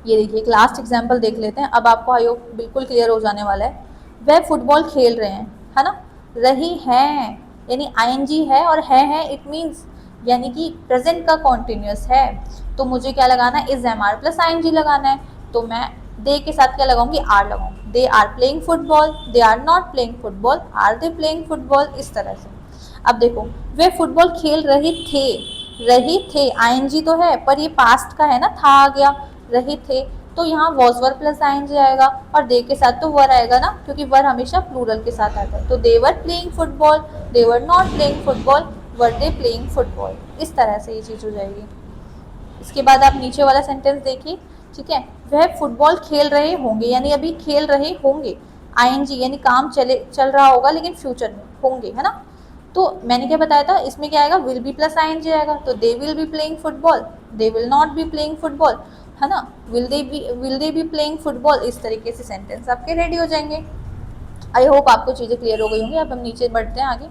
ये देखिए एक लास्ट एग्जाम्पल देख लेते हैं, अब आपको आई होप बिल्कुल क्लियर हो जाने वाला है। वह फुटबॉल खेल रहे हैं, है ना, रही हैं यानी आईएनजी है, और है इट मीन्स यानी कि प्रेजेंट का कॉन्टिन्यूस है। तो मुझे क्या लगाना है, is am are plus ING लगाना है। तो मैं दे के साथ क्या लगाऊंगी, आर लगाऊंगी। They are playing football, they are not playing football, are they playing football, इस तरह से। अब देखो वे फुटबॉल खेल रहे थे आईएनजी तो है, पर ये पास्ट का है ना, था आ गया, रहे थे, तो यहाँ वॉज वर प्लस आईएनजी आएगा, और दे के साथ तो वर आएगा ना, क्योंकि वर हमेशा प्लूरल के साथ आता है। तो they were playing football, they were not playing football, were they playing football, इस तरह से ये चीज़ हो जाएगी। इसके बाद आप नीचे वाला सेंटेंस देखिए, ठीक है। वह फुटबॉल खेल रहे होंगे यानी अभी खेल रहे होंगे, आईएनजी यानी काम चल रहा होगा लेकिन फ्यूचर में होंगे, है ना। तो मैंने क्या बताया था, इसमें क्या आएगा, विल बी प्लस आईएनजी आएगा। तो they will be playing football, they will not be playing football, है ना, will they be playing football, इस तरीके से सेंटेंस आपके रेडी हो जाएंगे। आई होप आपको चीज़ें क्लियर हो गई होंगी। अब हम नीचे बढ़ते हैं आगे,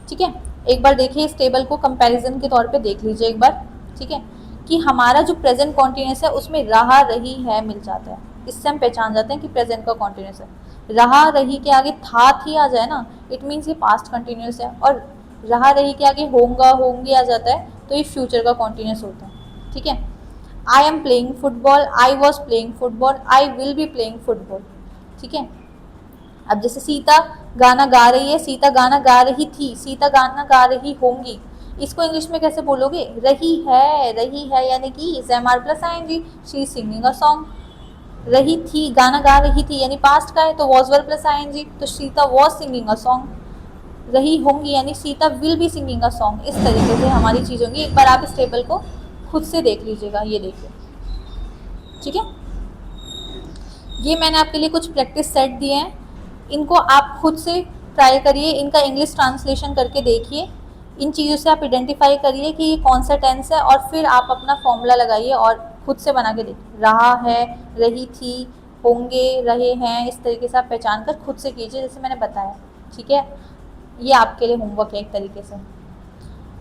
ठीक है। एक बार देखिए इस टेबल को कंपैरिजन के तौर पे देख लीजिए एक बार, ठीक है, कि हमारा जो प्रेजेंट कॉन्टिन्यूस है उसमें रहा रही है मिल जाता है, इससे हम पहचान जाते हैं कि प्रेजेंट का कॉन्टिन्यूस है। रहा रही के आगे था थी आ जाए ना, इट मीन्स ये पास्ट कंटिन्यूस है, और रहा रही के आगे होगा होंगे आ जाता है तो ये फ्यूचर का कॉन्टिन्यूस होता है, ठीक है। I am playing football, I was playing football, I will be playing football, ठीक है। अब जैसे सीता गाना गा रही है, सीता गाना गा रही थी, सीता गाना गा रही होंगी, इसको इंग्लिश में कैसे बोलोगे, रही है यानी कि is am are plus ING, she is singing a song. रही थी गाना गा रही थी यानी पास्ट का है तो वॉज वर प्लस आईएनजी, तो Sita was singing a song. रही होंगी यानी Sita will be singing a song. इस तरीके से हमारी चीज़ होंगी। एक बार आप इस टेबल को खुद से देख लीजिएगा, ये देखिए, ठीक है। ये मैंने आपके लिए कुछ प्रैक्टिस सेट दिए हैं, इनको आप खुद से ट्राई करिए, इनका इंग्लिश ट्रांसलेशन करके देखिए, इन चीज़ों से आप आइडेंटिफाई करिए कि ये कौन सा टेंस है, और फिर आप अपना फॉर्मूला लगाइए और खुद से बना के देखिए। रहा है, रही थी, होंगे, रहे हैं, इस तरीके से आप पहचान कर खुद से कीजिए जैसे मैंने बताया, ठीक है। ये आपके लिए होमवर्क है एक तरीके से।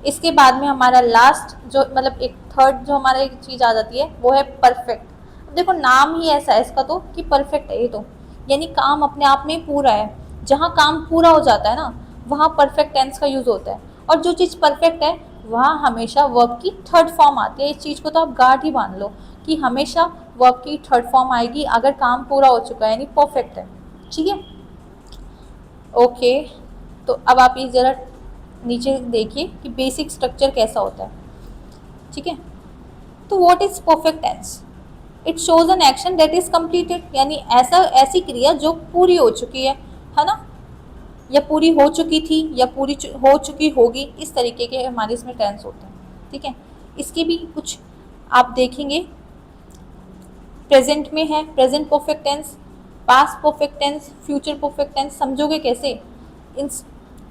इसके बाद में हमारा लास्ट जो मतलब एक थर्ड जो हमारा एक चीज़ आ जाती है वो है परफेक्ट। अब देखो नाम ही ऐसा है इसका तो कि परफेक्ट है, ये तो यानी काम अपने आप में पूरा है। जहाँ काम पूरा हो जाता है ना वहाँ परफेक्ट टेंस का यूज़ होता है, और जो चीज़ परफेक्ट है वहाँ हमेशा वर्ब की थर्ड फॉर्म आती है। इस चीज़ को तो आप गांठ ही बांध लो कि हमेशा वर्ब की थर्ड फॉर्म आएगी अगर काम पूरा हो चुका है यानी परफेक्ट है, ठीक है। ओके, तो अब आप ये ज़रा नीचे देखिए कि बेसिक स्ट्रक्चर कैसा होता है, ठीक है। तो what is perfect tense, it shows an action that is completed, यानी ऐसी क्रिया जो पूरी हो चुकी है ना, या पूरी हो चुकी थी या पूरी हो चुकी होगी, इस तरीके के हमारे इसमें टेंस होते हैं, ठीक है। इसके भी कुछ आप देखेंगे, प्रेजेंट में है present perfect tense, past perfect tense, future perfect tense, समझोगे कैसे इन,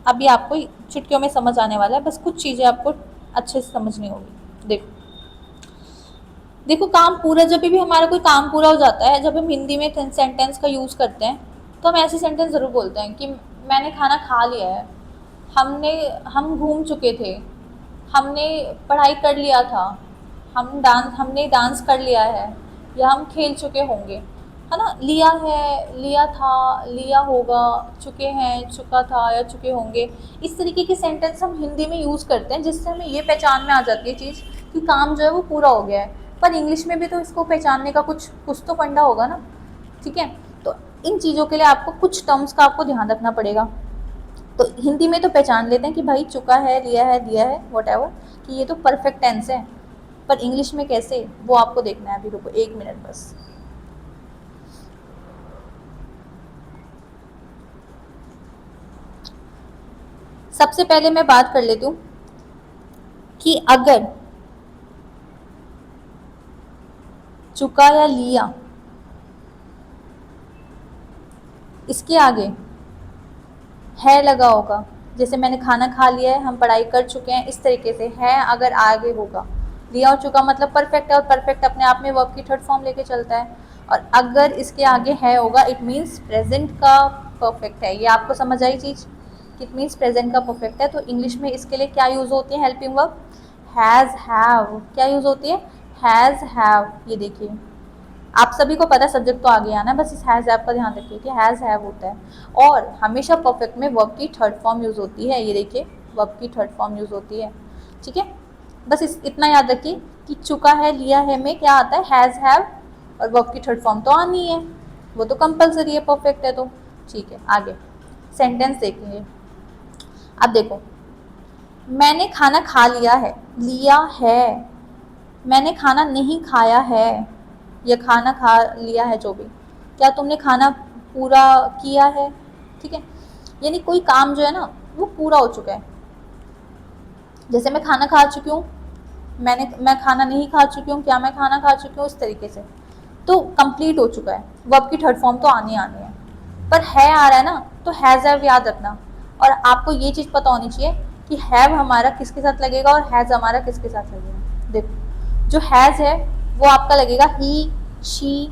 अभी आपको चुटकियों में समझ आने वाला है, बस कुछ चीज़ें आपको अच्छे से समझनी होगी। देखो काम पूरा, जब भी हमारा कोई काम पूरा हो जाता है, जब हम हिंदी में सेंटेंस का यूज़ करते हैं तो हम ऐसे सेंटेंस ज़रूर बोलते हैं कि मैंने खाना खा लिया है, हम घूम चुके थे, हमने पढ़ाई कर लिया था, हमने डांस कर लिया है, या हम खेल चुके होंगे। है ना, लिया है, लिया था, लिया होगा, चुके हैं, चुका था या चुके होंगे। इस तरीके के सेंटेंस हम हिंदी में यूज़ करते हैं, जिससे हमें ये पहचान में आ जाती है चीज़ कि काम जो है वो पूरा हो गया है। पर इंग्लिश में भी तो इसको पहचानने का कुछ कुछ तो फंडा होगा ना, ठीक है। तो इन चीज़ों के लिए आपको कुछ टर्म्स का आपको ध्यान रखना पड़ेगा। तो हिंदी में तो पहचान लेते हैं कि भाई चुका है, लिया है, दिया है, वॉटएवर, कि ये तो परफेक्ट टेंस है। पर इंग्लिश में कैसे, वो आपको देखना है। अभी रुको 1 मिनट बस। सबसे पहले मैं बात कर लेती हूँ कि अगर चुका या लिया इसके आगे है लगा होगा, जैसे मैंने खाना खा लिया है, हम पढ़ाई कर चुके हैं, इस तरीके से है अगर आगे होगा। लिया और चुका मतलब परफेक्ट है, और परफेक्ट अपने आप में वर्ब की थर्ड फॉर्म लेके चलता है। और अगर इसके आगे है होगा, इट मीन्स प्रेजेंट का परफेक्ट है। ये आपको समझ आई चीज़, इट मीन्स प्रेजेंट का परफेक्ट है। तो इंग्लिश में इसके लिए क्या यूज़ होती है हेल्पिंग वर्ब, हैज़, हैव। क्या यूज़ होती है, हैज़, हैव। ये देखिए आप सभी को पता है, सब्जेक्ट तो आगे आना है, बस इस हैज़ हैव का ध्यान रखिए कि हैज़ हैव होता है। और हमेशा परफेक्ट में वर्ब की थर्ड फॉर्म यूज़ होती है। ये देखिए वर्ब की थर्ड फॉर्म यूज़ होती है, ठीक है। बस इतना याद रखिए कि चुका है, लिया है में क्या आता है, हैज़ हैव, और वर्ब की थर्ड फॉर्म तो आनी है, वो तो कंपलसरी है, परफेक्ट है तो। ठीक है, आगे सेंटेंस देखेंगे। अब देखो, मैंने खाना खा लिया है, लिया है। मैंने खाना नहीं खाया है, या खाना खा लिया है, जो भी। क्या तुमने खाना पूरा किया है, ठीक है। यानी कोई काम जो है ना वो पूरा हो चुका है। जैसे मैं खाना खा चुकी हूँ, मैं खाना नहीं खा चुकी हूँ, क्या मैं खाना खा चुकी हूँ, इस तरीके से। तो कंप्लीट हो चुका है, वर्ब की थर्ड फॉर्म तो आनी आनी है। पर है आ रहा है ना, तो हैज़ हैव याद रखना। और आपको ये चीज़ पता होनी चाहिए कि हैव हमारा किसके साथ लगेगा और हैज़ हमारा किसके साथ लगेगा। देखो, जो हैज़ है वो आपका लगेगा ही, शी,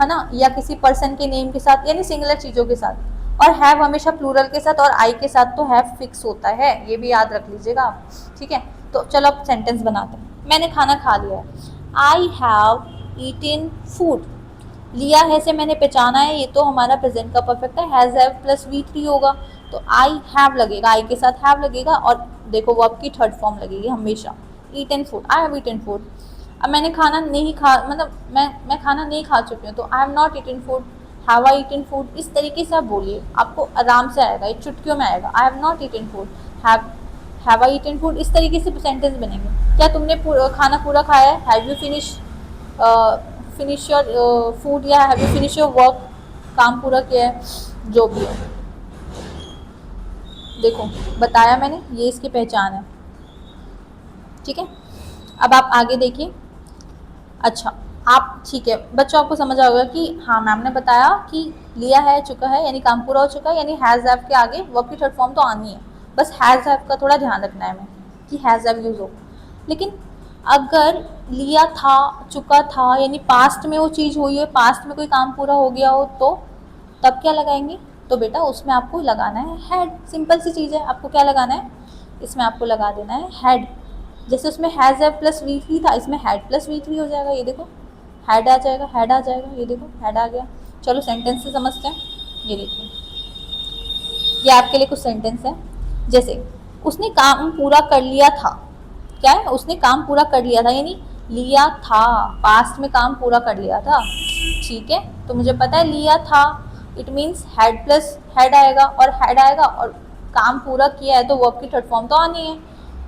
है ना, या किसी पर्सन के नेम के साथ, यानी सिंगुलर चीज़ों के साथ। और हैव हमेशा प्लूरल के साथ, और आई के साथ तो हैव फिक्स होता है, ये भी याद रख लीजिएगा आप, ठीक है। तो चलो अब सेंटेंस बनाते हैं। मैंने खाना खा लिया है, आई हैव ईटिन फूड। लिया है से मैंने पहचाना है, ये तो हमारा प्रेजेंट का परफेक्ट है, हैज़ हैव प्लस V3 होगा, तो आई हैव लगेगा, आई के साथ हैव लगेगा, और देखो वर्ब की थर्ड फॉर्म लगेगी हमेशा, eaten food, I have eaten food. अब मैंने खाना नहीं खा, मतलब मैं खाना नहीं खा चुकी हूँ, तो I have not eaten food, have I eaten food. इस तरीके से आप बोलिए, आपको आराम से आएगा, ये चुटकियों में आएगा। I have not eaten food, have I eaten food, इस तरीके से सेंटेंस बनेंगे। क्या तुमने खाना पूरा खाया है, have you finish your food, या have you finish your work, काम पूरा किया है, जो भी है। देखो बताया मैंने, ये इसकी पहचान है, ठीक है। अब आप आगे देखिए। अच्छा, आप ठीक है बच्चों, आपको समझ आ गया कि हाँ मैम ने बताया कि लिया है, चुका है, यानी काम पूरा हो चुका है, यानी हैज़ हैव के आगे वर्ब की थर्ड फॉर्म तो आनी है। बस हैज़ हैव का थोड़ा ध्यान रखना है हमें कि हैज़ हैव यूज़ हो। लेकिन अगर लिया था, चुका था, यानी पास्ट में वो चीज़ हुई है, पास्ट में कोई काम पूरा हो गया हो, तो तब क्या लगाएंगे, तो बेटा उसमें आपको लगाना है हैड। सिंपल सी चीज़ है, आपको क्या लगाना है, इसमें आपको लगा देना है हैड। जैसे उसमें हैज़ हैव प्लस V3 था, इसमें हैड प्लस V3 हो जाएगा, ये देखो हैड आ जाएगा, हैड आ जाएगा, ये देखो हैड आ गया। चलो सेंटेंस से समझते हैं। ये देखिए, ये आपके लिए कुछ सेंटेंस है। जैसे उसने काम पूरा कर लिया था, क्या है, उसने काम पूरा कर लिया था, यानी लिया था, पास्ट में काम पूरा कर लिया था, ठीक है। तो मुझे पता है लिया था, it means had plus had आएगा, और हैड आएगा, और काम पूरा किया है तो वर्ब की थर्ड फॉर्म तो आनी है,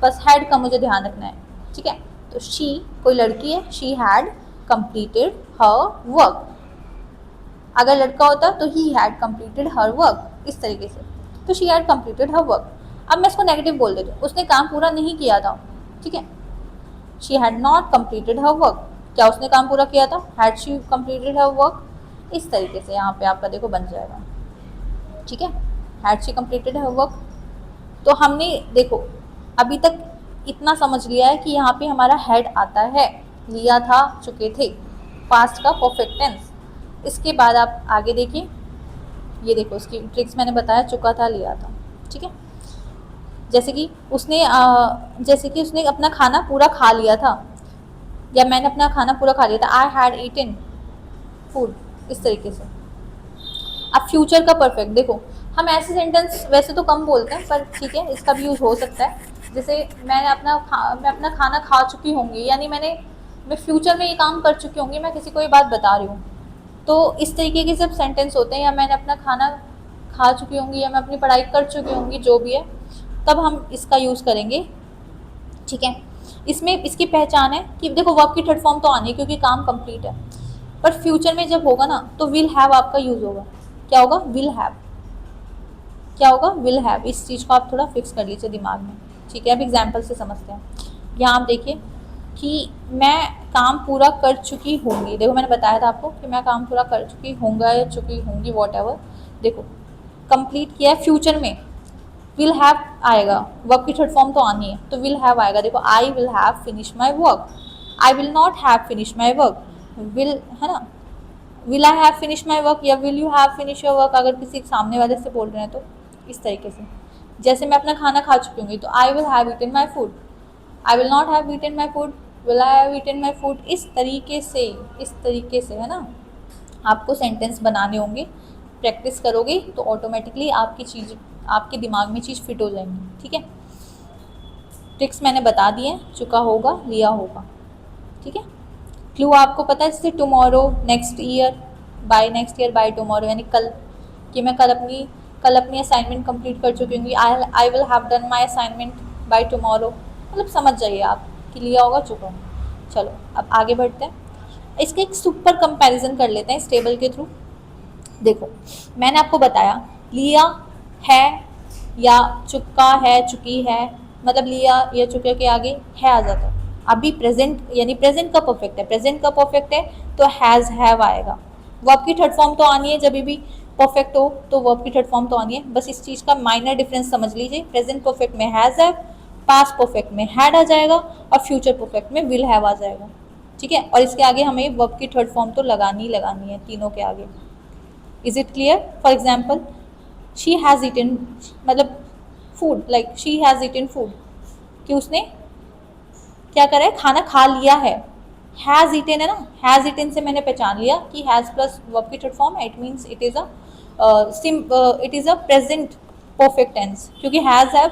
बस हैड का मुझे ध्यान रखना है, ठीक है। तो शी कोई लड़की है, she had completed her work. अगर लड़का होता तो he had completed her work, इस तरीके से। तो she had completed her work. अब मैं इसको नेगेटिव बोल देती हूँ, उसने काम पूरा नहीं किया था, ठीक है। She had not completed her work, क्या उसने काम पूरा किया था, had she completed her work. इस तरीके से यहाँ पे आपका देखो बन जाएगा, ठीक है, had she completed her work. तो हमने देखो अभी तक इतना समझ लिया है कि यहाँ पे हमारा हैड आता है, लिया था, चुके थे, पास्ट का परफेक्ट टेंस। इसके बाद आप आगे देखिए, ये देखो इसकी ट्रिक्स मैंने बताया, चुका था, लिया था, ठीक है। जैसे कि उसने अपना खाना पूरा खा लिया था, या मैंने अपना खाना पूरा खा लिया था, आई हैड ईटन फूड, इस तरीके से। अब फ्यूचर का परफेक्ट देखो, हम ऐसे सेंटेंस वैसे तो कम बोलते हैं, पर ठीक है इसका भी यूज़ हो सकता है। जैसे मैं अपना खाना खा चुकी होंगी, यानी मैं फ्यूचर में ये काम कर चुकी होंगी, मैं किसी को ये बात बता रही हूँ। तो इस तरीके के सब सेंटेंस होते हैं, या मैंने अपना खाना खा चुकी होंगी, या मैं अपनी पढ़ाई कर चुकी होंगी, जो भी है, तब हम इसका यूज़ करेंगे। ठीक है, इसमें इसकी पहचान है कि देखो वर्ब की थर्ड फॉर्म तो आनी है क्योंकि काम कंप्लीट है, पर फ्यूचर में जब होगा ना तो विल हैव आपका यूज़ होगा। क्या होगा? Will have. क्या होगा? Will have. इस चीज़ को आप थोड़ा फिक्स कर लीजिए दिमाग में। ठीक है, अब एग्जाम्पल से समझते हैं। यहाँ आप देखिए कि मैं काम पूरा कर चुकी होंगी। देखो मैंने बताया था आपको कि मैं काम पूरा कर चुकी होंगा या चुकी होंगी, वॉट एवर। देखो कंप्लीट किया है, फ्यूचर में विल हैव आएगा, वर्ब की थर्ड फॉर्म तो आनी है, तो विल हैव आएगा। देखो I will have finish my work, I will not have finish my work, will है ना, will I have finish my work या will you have finish your work, अगर किसी सामने वाले से बोल रहे हैं तो इस तरीके से। जैसे मैं अपना खाना खा चुकी होंगी तो I will have eaten my food, I will not have eaten my food, will I have eaten my food. इस तरीके से है ना आपको सेंटेंस बनाने होंगे। प्रैक्टिस करोगे तो ऑटोमेटिकली आपकी चीज़, आपके दिमाग में चीज़ फिट हो जाएंगी। ठीक है, ट्रिक्स मैंने बता दिए, चुका होगा, लिया होगा। ठीक है, क्लू आपको पता है, जैसे tomorrow, next year, next year, by tomorrow, यानी कल, कि मैं कल अपनी असाइनमेंट कंप्लीट कर चुकी हूँ। आई will have done my assignment by tomorrow, मतलब समझ जाइए आप कि लिया होगा, चुका होगा। चलो अब आगे बढ़ते हैं, इसका एक सुपर कंपैरिजन कर लेते हैं इस टेबल के थ्रू। देखो मैंने आपको बताया लिया है या चुका है, चुकी है, मतलब लिया या चुके के आगे है आ जाता है। अभी प्रेजेंट, यानी प्रेजेंट का परफेक्ट है, प्रेजेंट का परफेक्ट है तो हैज़ हैव आएगा। वर्ब की थर्ड फॉर्म तो आनी है, जब भी परफेक्ट हो तो वर्ब की थर्ड फॉर्म तो आनी है। बस इस चीज़ का माइनर डिफरेंस समझ लीजिए, प्रेजेंट परफेक्ट में हैज़ हैव, पास्ट परफेक्ट में हैड आ जाएगा, और फ्यूचर परफेक्ट में विल हैव आ जाएगा। ठीक है, और इसके आगे हमें वर्ब की थर्ड फॉर्म तो लगानी ही लगानी है, तीनों के आगे। Is it clear? For example she has eaten, मतलब food, like she has eaten food, कि उसने क्या करा है, खाना खा लिया है। हैज़ ईटन है ना, हैज़ ईटन से मैंने पहचान लिया कि हैज़ प्लस वर्ब की थर्ड फॉर्म है, it means it is a present perfect tense, क्योंकि हैज़ हैव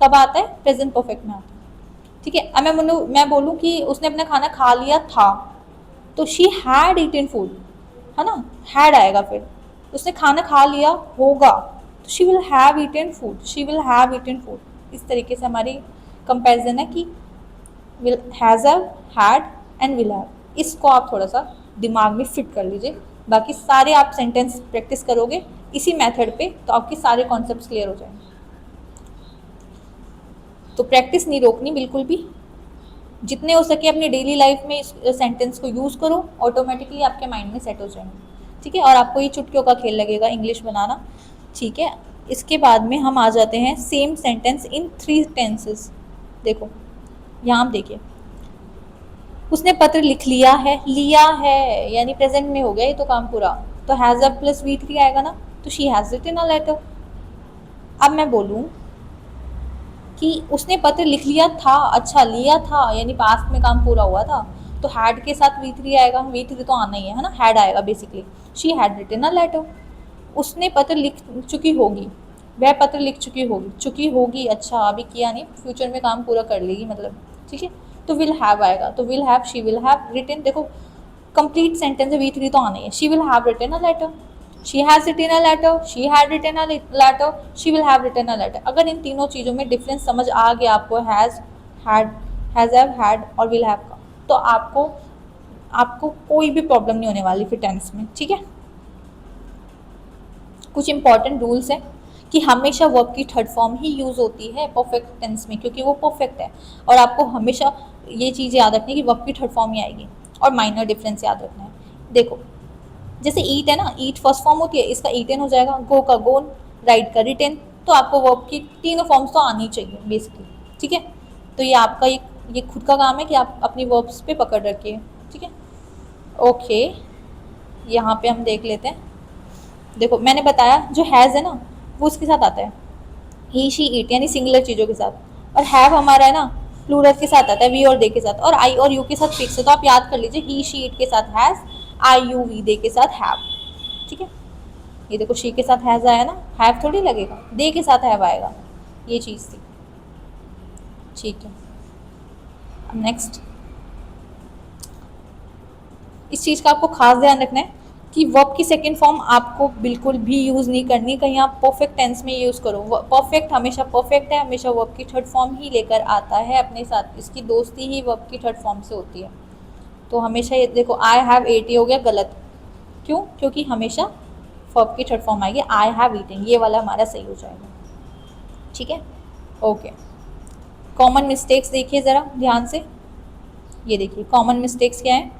कब आता है? प्रेजेंट परफेक्ट में आता है। ठीक है, अब मैं बोलूँ कि उसने अपना खाना खा लिया था, तो शी हैड ईटन फूड, है ना, हैड आएगा, फिर उसने खाना खा लिया होगा तो she will have eaten food, she will have eaten food. इस तरीके से हमारी कंपैरिजन है कि will, has have, had and will have. इसको आप थोड़ा सा दिमाग में फिट कर लीजिए, बाकी सारे आप सेंटेंस प्रैक्टिस करोगे इसी मेथड पे तो आपके सारे कॉन्सेप्ट्स क्लियर हो जाएंगे। तो प्रैक्टिस नहीं रोकनी बिल्कुल भी, जितने हो सके अपनी डेली लाइफ में इस सेंटेंस को यूज़ करो, ऑटोमेटिकली आपके माइंड में सेट हो जाएंगे। ठीक है, और आपको ये चुटकियों का खेल लगेगा इंग्लिश बनाना। ठीक है, इसके बाद में हम आ जाते हैं सेम सेंटेंस इन 3 टेंसेस। देखो यहाँ आप देखिए, उसने पत्र लिख लिया है यानी प्रेजेंट में हो गया ये तो काम पूरा, तो हैज़ अ प्लस V3 आएगा ना, तो she has written a letter. अब मैं बोलूँ कि उसने पत्र लिख लिया था, अच्छा लिया था यानी पास्ट में काम पूरा हुआ था, तो हैड के साथ V3 आएगा, V3 तो आना ही है ना, हैड आएगा basically. She had written a letter, उसने पत्र लिख चुकी होगी, वह पत्र लिख चुकी होगी, अच्छा अभी किया नहीं, फ्यूचर में काम पूरा कर लेगी मतलब। ठीक है, तो विल हैव आएगा, तो will have, she will have written, देखो कंप्लीट सेंटेंस है, V3 तो आना ही है। She will have written a letter, she has written a letter, she had written a letter, she will have written a letter. अगर इन तीनों चीज़ों में डिफरेंस समझ आ गया आपको, has, had, has have, had और विल हैव का, तो आपको कोई भी प्रॉब्लम नहीं होने वाली फिर टेंस में। ठीक है, कुछ इंपॉर्टेंट रूल्स हैं कि हमेशा वर्ब की थर्ड फॉर्म ही यूज़ होती है परफेक्ट टेंस में, क्योंकि वो परफेक्ट है, और आपको हमेशा ये चीज़ याद रखनी है कि वर्ब की थर्ड फॉर्म ही आएगी, और माइनर डिफरेंस याद रखना है। देखो जैसे ईट है ना, ईट फर्स्ट फॉर्म होती है, इसका ईटन हो जाएगा, गो का गोन, राइट का रिटन, तो आपको वर्ब की तीनों फॉर्म्स तो आनी चाहिए बेसिकली। ठीक है, तो ये आपका ये खुद का काम है कि आप अपनी वर्ब्स पे पकड़ रखिए। ठीक है, ओके, यहाँ पे हम देख लेते हैं। देखो मैंने बताया जो हैज़ है ना वो उसके साथ आता है, ही शी इट यानी सिंगुलर चीज़ों के साथ, और हैव हमारा है ना प्लूरल के साथ आता है, वी और दे के साथ, और आई और यू के साथ फिक्स है। तो आप याद कर लीजिए ही शी इट के साथ हैज़, आई यू वी दे के साथ हैव, ठीक है। ये देखो शी के साथ हैज़ आया ना, हैव थोड़ी लगेगा, दे के साथ हैव आएगा, ये चीज़ थी, ठीक है। अब नेक्स्ट, इस चीज़ का आपको खास ध्यान रखना है कि वर्ब की सेकंड फॉर्म आपको बिल्कुल भी यूज़ नहीं करनी, कहीं आप परफेक्ट टेंस में यूज़ करो। परफेक्ट हमेशा परफेक्ट है, हमेशा वर्ब की थर्ड फॉर्म ही लेकर आता है अपने साथ, इसकी दोस्ती ही वर्ब की थर्ड फॉर्म से होती है। तो हमेशा ये देखो आई हैव एटी हो गया गलत, क्यों? क्योंकि हमेशा वर्ब की थर्ड फॉर्म आएगी आई हैव ईटन, ये वाला हमारा सही हो जाएगा, ठीक है। ओके, कॉमन मिस्टेक्स देखिए ज़रा ध्यान से, ये देखिए कॉमन मिस्टेक्स क्या है,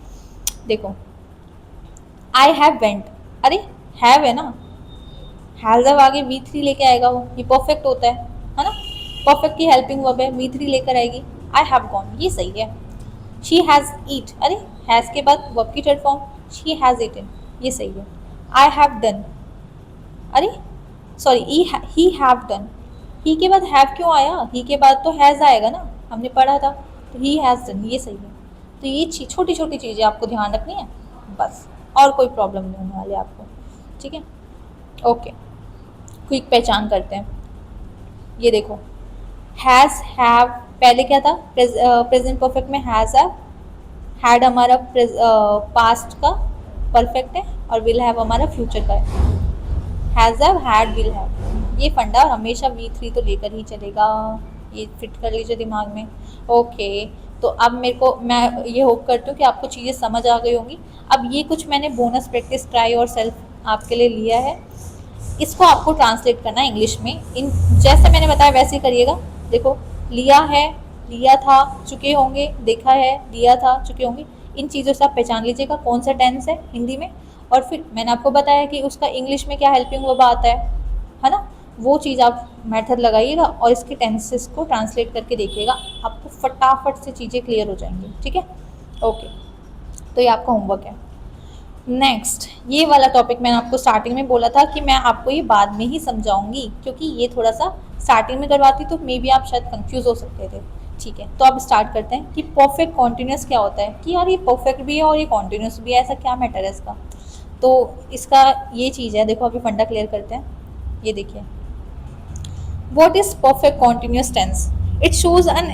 देखो आई हैव वेंट, अरे हैव है ना, हैज़ अब आगे V3 लेके आएगा वो, ये परफेक्ट होता है ना, परफेक्ट की हेल्पिंग वर्ब है, V3 लेकर आएगी, आई हैव गॉन, ये सही है। शी हैज़ ईट, अरे हैज़ के बाद वर्ब की third form, she has eaten, ये सही है। आई हैव डन, अरे sorry he have done, he के बाद हैव क्यों आया, ही के बाद तो हैज़ आएगा ना, हमने पढ़ा था, तो ही हैज़ डन, ये सही है। तो ये छोटी छोटी चीज़ें आपको ध्यान रखनी है बस, और कोई प्रॉब्लम नहीं होने वाली आपको, ठीक है। ओके, क्विक पहचान करते हैं, ये देखो हैज़ हैव पहले क्या था, प्रेजेंट परफेक्ट में हैज़ हैव, हैड हमारा पास्ट का परफेक्ट है और विल हैव हमारा फ्यूचर का है। Has have, had, will have, ये फंडा हमेशा V3 तो लेकर ही चलेगा, ये फिट कर लीजिए दिमाग में। ओके, तो अब मैं ये होप करती हूँ कि आपको चीज़ें समझ आ गई होंगी। अब ये कुछ मैंने बोनस प्रैक्टिस ट्राई और सेल्फ आपके लिए लिया है, इसको आपको ट्रांसलेट करना है इंग्लिश में, इन जैसे मैंने बताया वैसे ही करिएगा। देखो लिया है, लिया था, चुके होंगे, देखा है, लिया था, चुके होंगे, इन चीज़ों से आप पहचान लीजिएगा कौन सा टेंस है हिंदी में, और फिर मैंने आपको बताया कि उसका इंग्लिश में क्या हेल्पिंग वर्ब आता है ना, वो चीज़ आप मेथड लगाइएगा और इसके टेंसेस को ट्रांसलेट करके देखिएगा, आपको फटाफट से चीज़ें क्लियर हो जाएंगी, ठीक है। ओके, तो ये आपका होमवर्क है। नेक्स्ट, ये वाला टॉपिक मैंने आपको स्टार्टिंग में बोला था कि मैं आपको ये बाद में ही समझाऊंगी, क्योंकि ये थोड़ा सा स्टार्टिंग में करवाती तो मे बी आप शायद कंफ्यूज हो सकते थे, ठीक है। तो अब स्टार्ट करते हैं कि परफेक्ट कॉन्टिन्यूस क्या होता है, कि यार ये परफेक्ट भी है और ये कॉन्टिन्यूस भी है, ऐसा क्या मैटर है इसका। तो इसका ये चीज़ है, देखो अभी फंडा क्लियर करते हैं, ये देखिए what is perfect continuous tense, it shows N